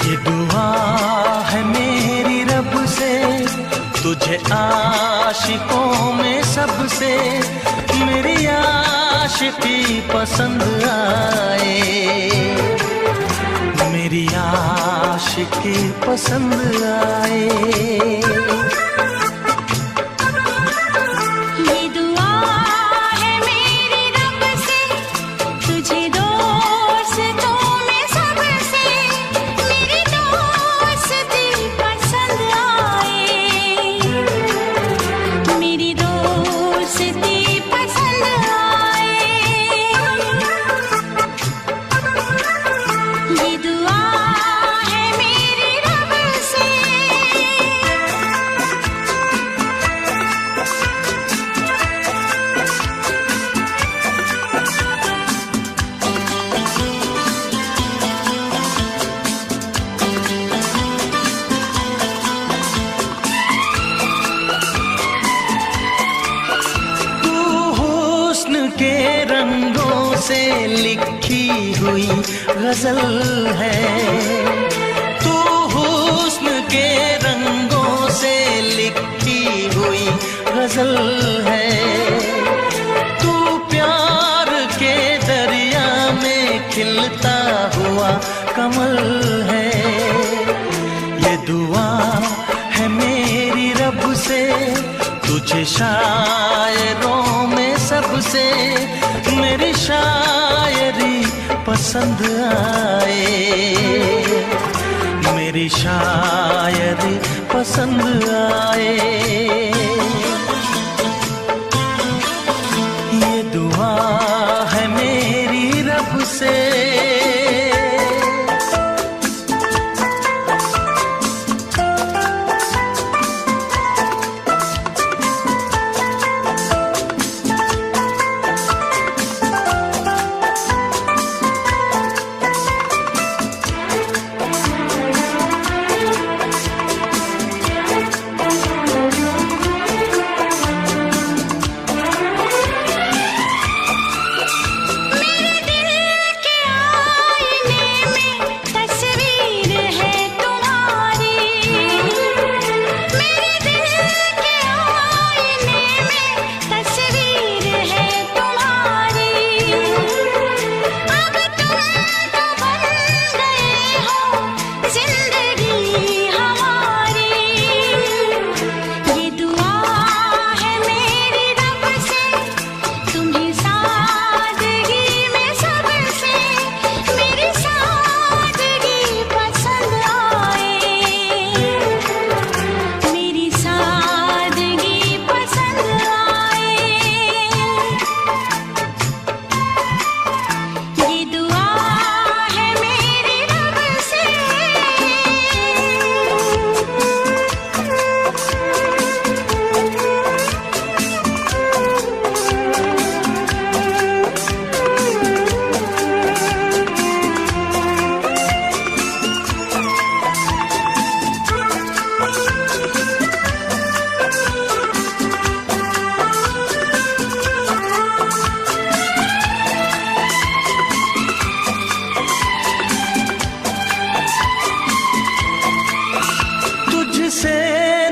ये दुआ है मेरी रब से, तुझे आशिकों में सबसे मेरी आशिकी पसंद आए, मेरी आशिकी पसंद आए। ये दुआ है मेरी रब से, तुझे दोस्तों में सबसे मेरी दोस्ती पसंद आए, मेरी दोस्ती पसंद आए। ये दुआ है मेरी रब से। तू हुस्न के रंगों से लिखी हुई गजल है, तू हुस्न के रंगों से लिखी हुई गजल है। तू प्यार के दरिया में खिलता हुआ कमल है। ये दुआ है मेरी रब से, तुझे शायरों में सबसे मेरी शायरी पसंद आए, मेरी शायरी पसंद आए। ये दुआ है मेरी रब से।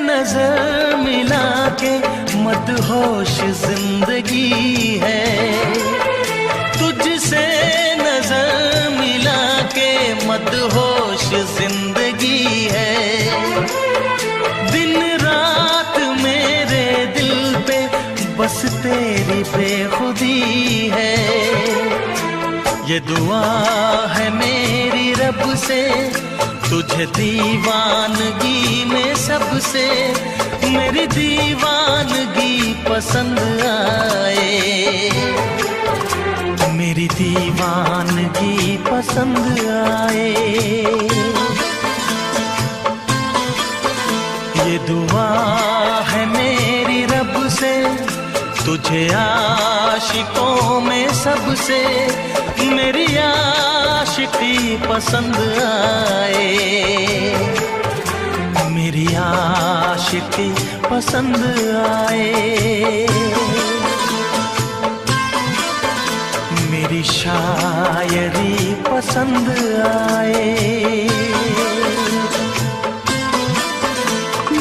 नजर मिला के मदहोश जिंदगी है, तुझसे नजर मिला के मदहोश जिंदगी है। दिन रात मेरे दिल पे बस तेरी बेखुदी है। ये दुआ है मेरी रब से, तुझे दीवानगी में सबसे मेरी दीवानगी पसंद आए, मेरी दीवानगी पसंद आए। ये दुआ है मेरी रब से, तुझे आशिकों में सबसे मेरी आशिकी पसंद आए, मेरी आशिकी पसंद आए। मेरी शायरी पसंद आए,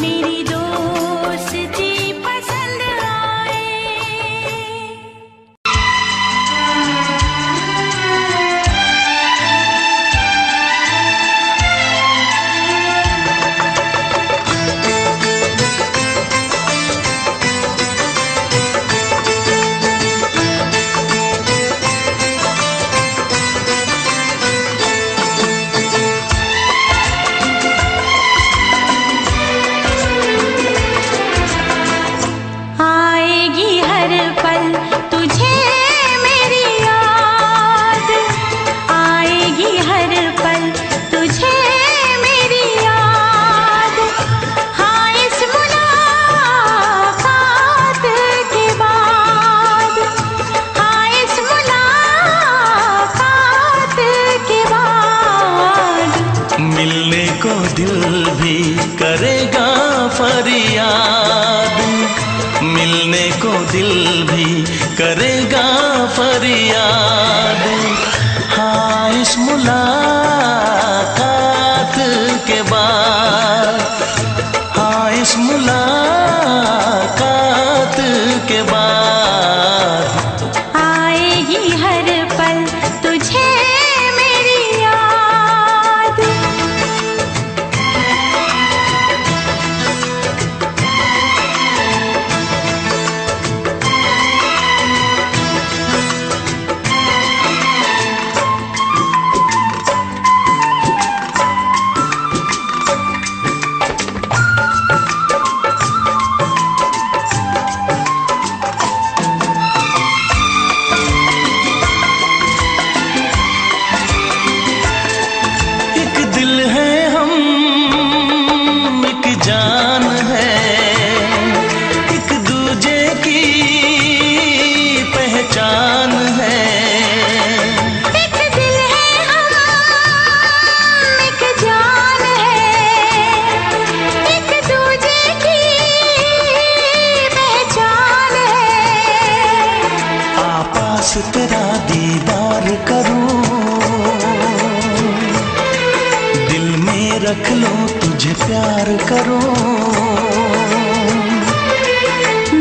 मेरी दोस्ती पसंद आए। आएगी हर पल तुझे मेरी याद, आएगी हर पल तुझे मेरी याद। हाँ इस मुलाकात के बाद, हाँ इस मुलाकात के बाद मिलने को दिल भी करेगा फरियाद, मिलने को दिल भी करेगा फरियाद। हाँ इस मुलाकात के बाद, हाँ इस मुलाकात के बाद आएगी हर पल तुझे मेरी याद। एक दिल है हम, एक जान है, एक दूजे की पहचान है। एक दिल है हम, एक जान है, एक दूजे की पहचान है। आपास तेरा दीदार करूं, दिल में रख लो तुझे प्यार करूं।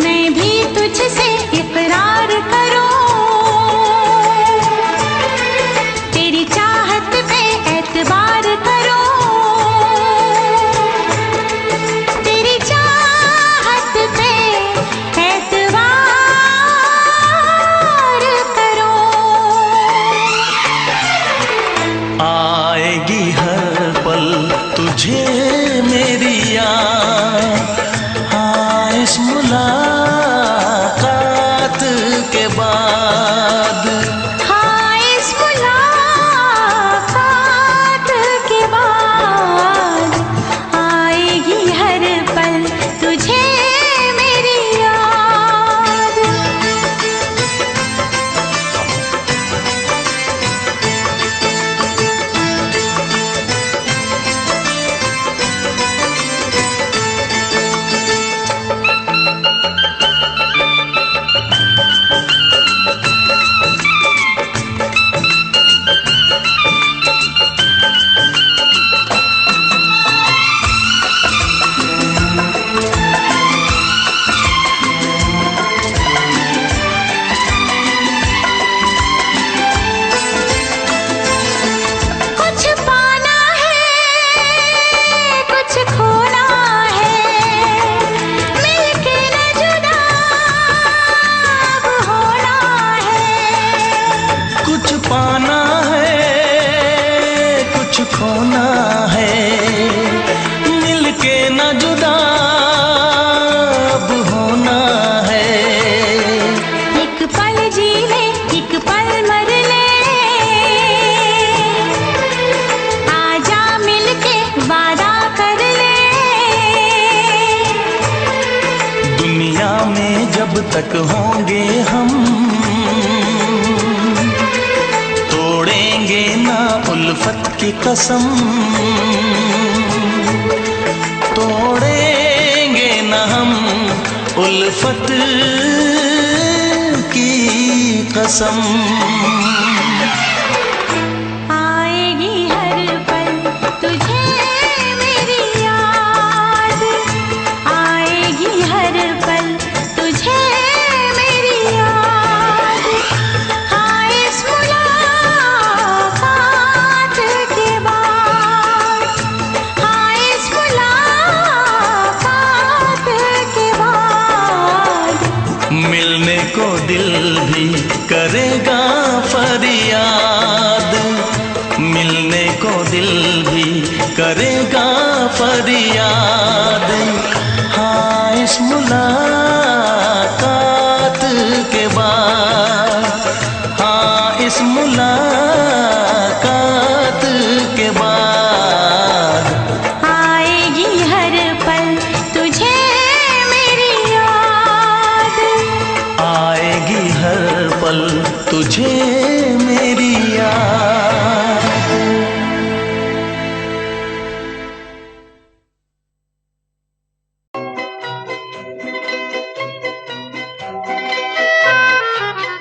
मैं भी तुझसे इकरार करूं, तेरी चाहत पे एतबार करूं, तेरी चाहत पे एतबार करूं। आएगी हर पल तुझे मेरी याद, कुछ खोना है, मिलके न जुदा अब होना है। एक पल जी ले, एक पल मर ले, आजा मिलके वादा कर ले। दुनिया में जब तक होंगे हम, तोड़ेंगे ना उल्फत की कसम, तोड़ेंगे ना हम उल्फत की कसम। आएगी हर पल तुझे मेरी याद, आएगी हर पल तुझे मेरी याद। हाँ इस मुलाकात के बाद, हाँ इस मुलाकात के बाद, मिलने को दिल भी करेगा फरियाद, मिलने को दिल भी करेगा फरियाद। हाँ इस मुलाकात के बाद, हाँ इस मुलाकात के बाद, आएगी हर पल तुझे मेरी याद, आएगी हर पल तुझे मेरी याद।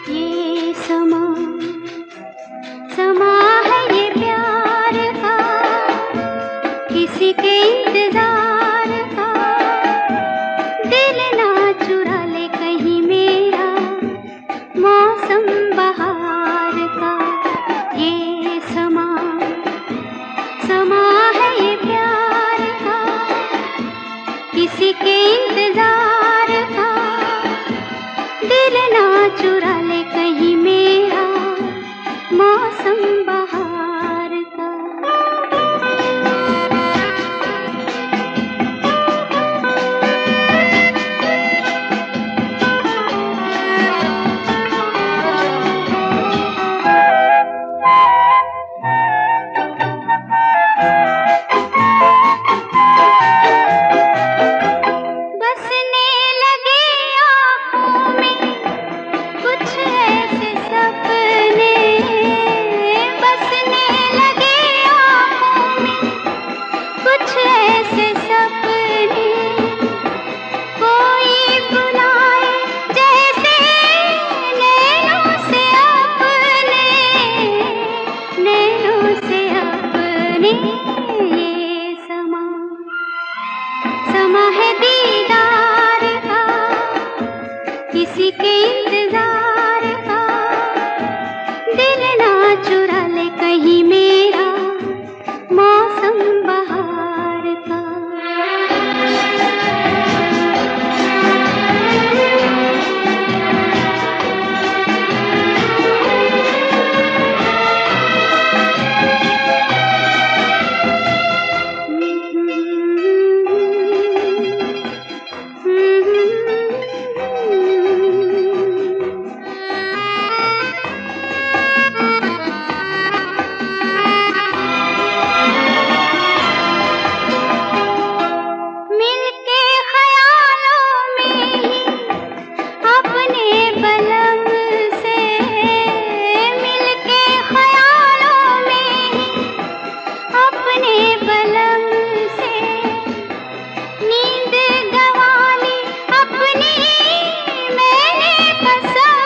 ये समा समा है ये प्यार का, किसी के इंतजार का। दिल ना चुरा ले कहीं मेरा, मौसम बहार का। ये समा समा है ये प्यार का, किसी के इंतजार का। दिल ना चुरा ले कहीं मेरा, मौसम बहार का। बसने लगे आँखों में कुछ ऐसे सपने, बसने लगे आँखों में कुछ ऐसे सपने। कोई बुलाए जैसे नैनों से अपने, नैनों से अपने। ये समा समा है दीदार का, किसी के इंतजार का। दिल ना चुरा ले कहीं मेरा, मौसम बहार का। मिलके ख्यालों में ही अपने बलम से, मिलके ख्यालों में ही अपने बलम से। नींद गंवा ली अपनी मैंने कसम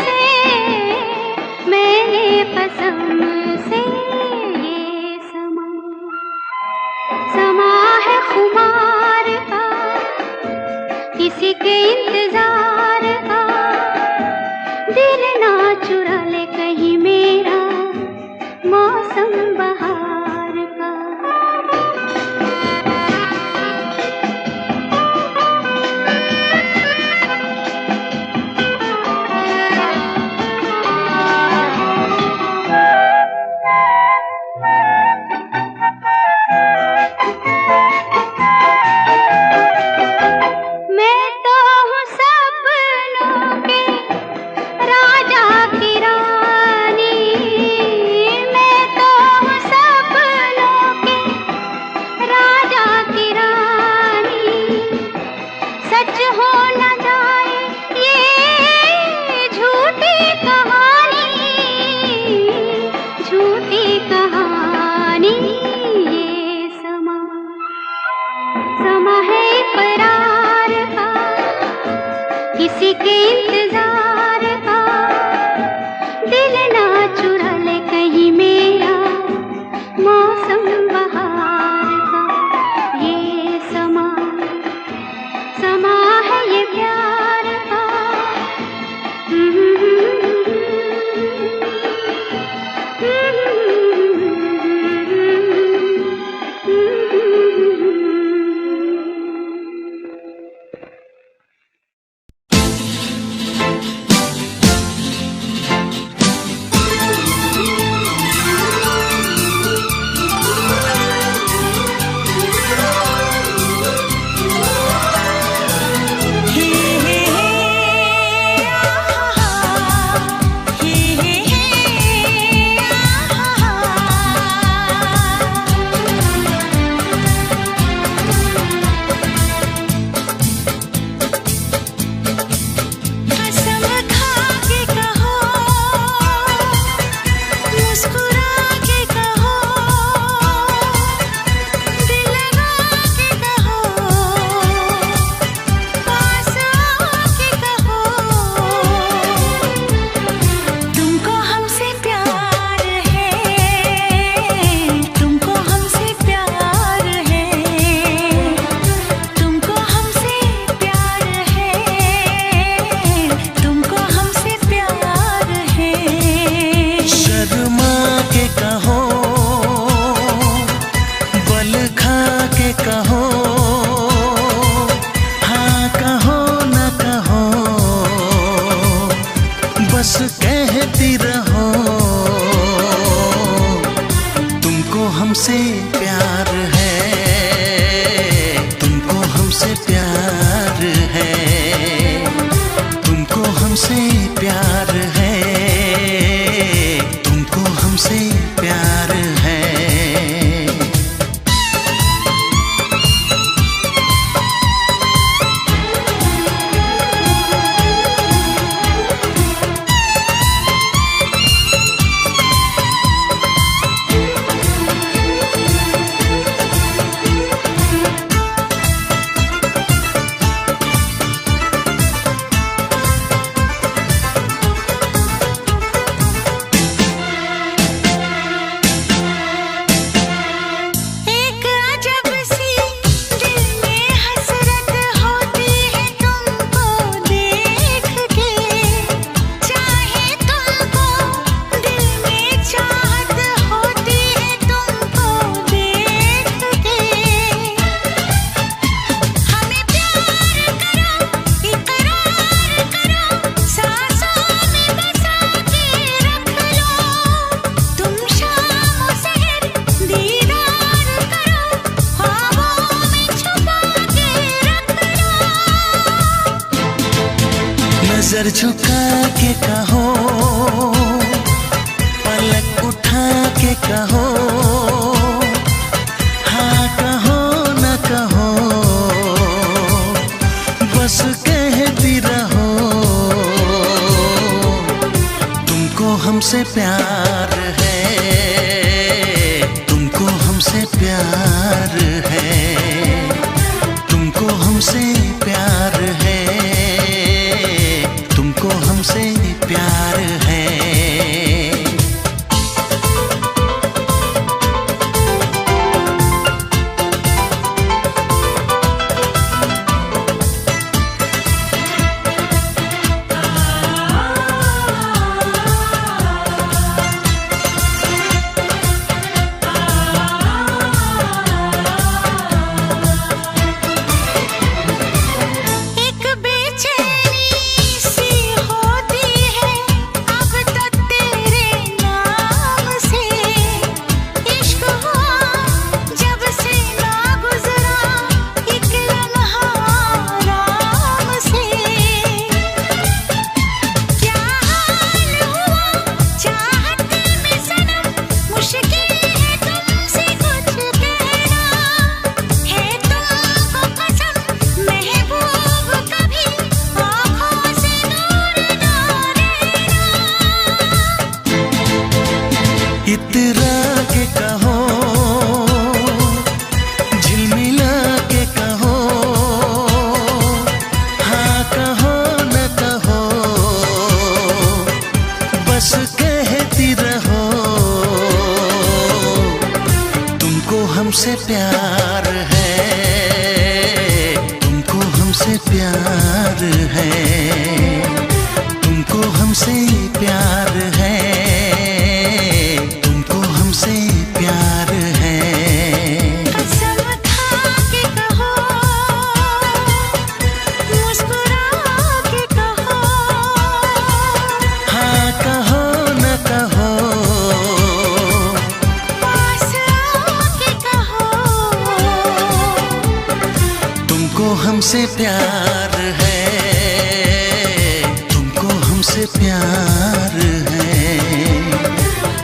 से, मैंने कसम से। ये समा समा है खुमार का, किसी के इंतजार का। दिल ना चुरा ले कहीं मेरा, मौसम बहार का। कहती कहानी ये समा समा है इकरार का, किसी के इंतजार का, दिल ना चुरा ले कहीं मेरा मौसम बहार का। ये समा समा है ये प्यार का। हमसे प्यार है, तुमको हमसे प्यार है, तुमको हमसे प्यार है, तुमको हमसे प्यार है। नजर झुका के कहो, पलक उठा के कहो, हाँ कहो न कहो, बस कहती रहो। तुमको हमसे प्यार है, तुमको हमसे प्यार है, तुमको हमसे प्यार है, तुमको हमसे प्यार है। झिलमिला के कहो, झिलमिला के कहो, हाँ कहो न कहो, बस कहती रहो। तुमको हमसे प्यार है, तुमको हमसे प्यार है, तुमको हमसे प्यार है, तुमको हमसे प्यार है। कसम खा के कहो, मुस्कुरा के कहो, हाँ कहो न कहो, पास आके कहो। तुमको हमसे प्यार है, तुमको हमसे प्यार है।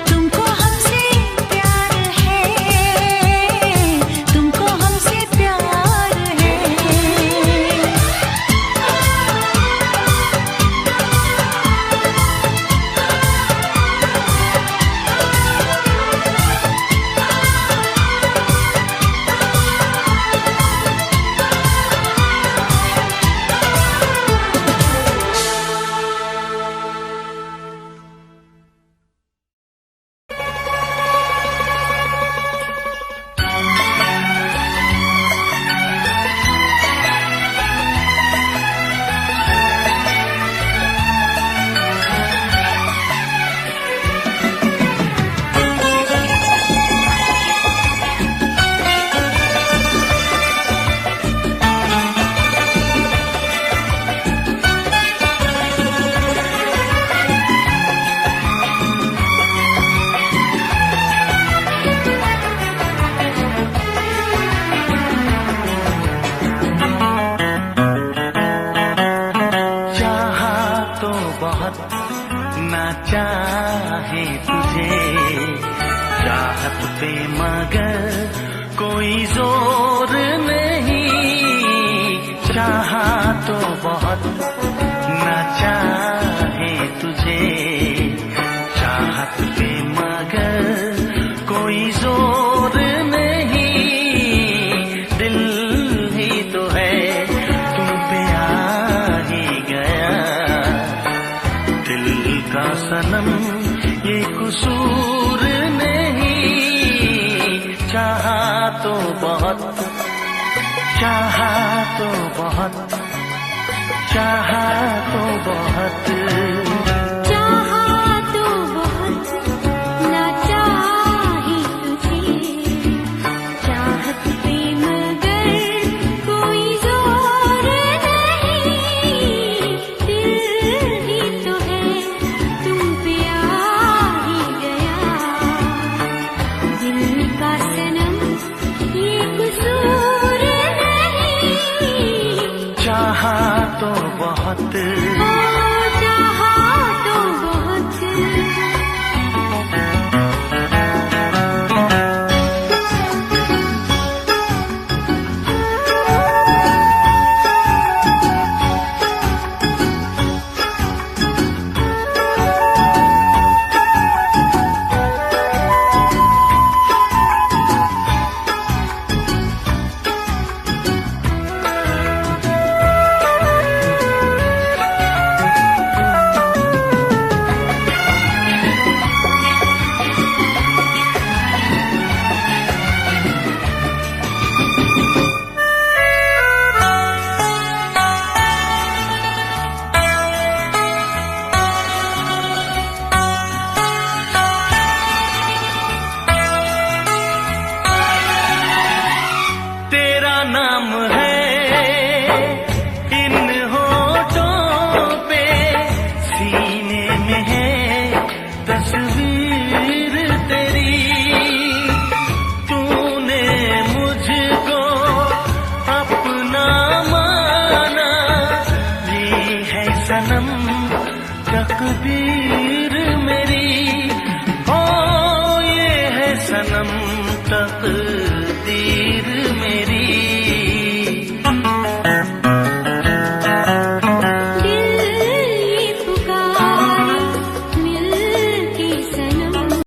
तुमको हमसे प्यार है, तुमको हमसे प्यार है। ना चाहे तुझे चाहत पे मगर कोई जोर नहीं, चाहा तो बहुत ना चाहे तुझे चाहत पे मगर कोई जोर नहीं, दिल ही तो है तुम पे आ ही गया, दिल का सनम ये कसूर नहीं, चाहा तो बहुत, चाहा तो बहुत, चाहा तो बहुत, चाहा तो बहुत ना चाहे तुझे चाहत पे मगर कोई जोर नहीं, दिल ही तो है तुम पे आ ही गया, दिल का सनम ये कसूर नहीं, चाहा तो बहुत, चाहा तो बहुत। तेरा नाम है इन होठों पे, सीने में है तस्वीर तेरी, तूने मुझको अपना माना, ये है सनम तकदीर मेरी, ओ ये है सनम तकदीर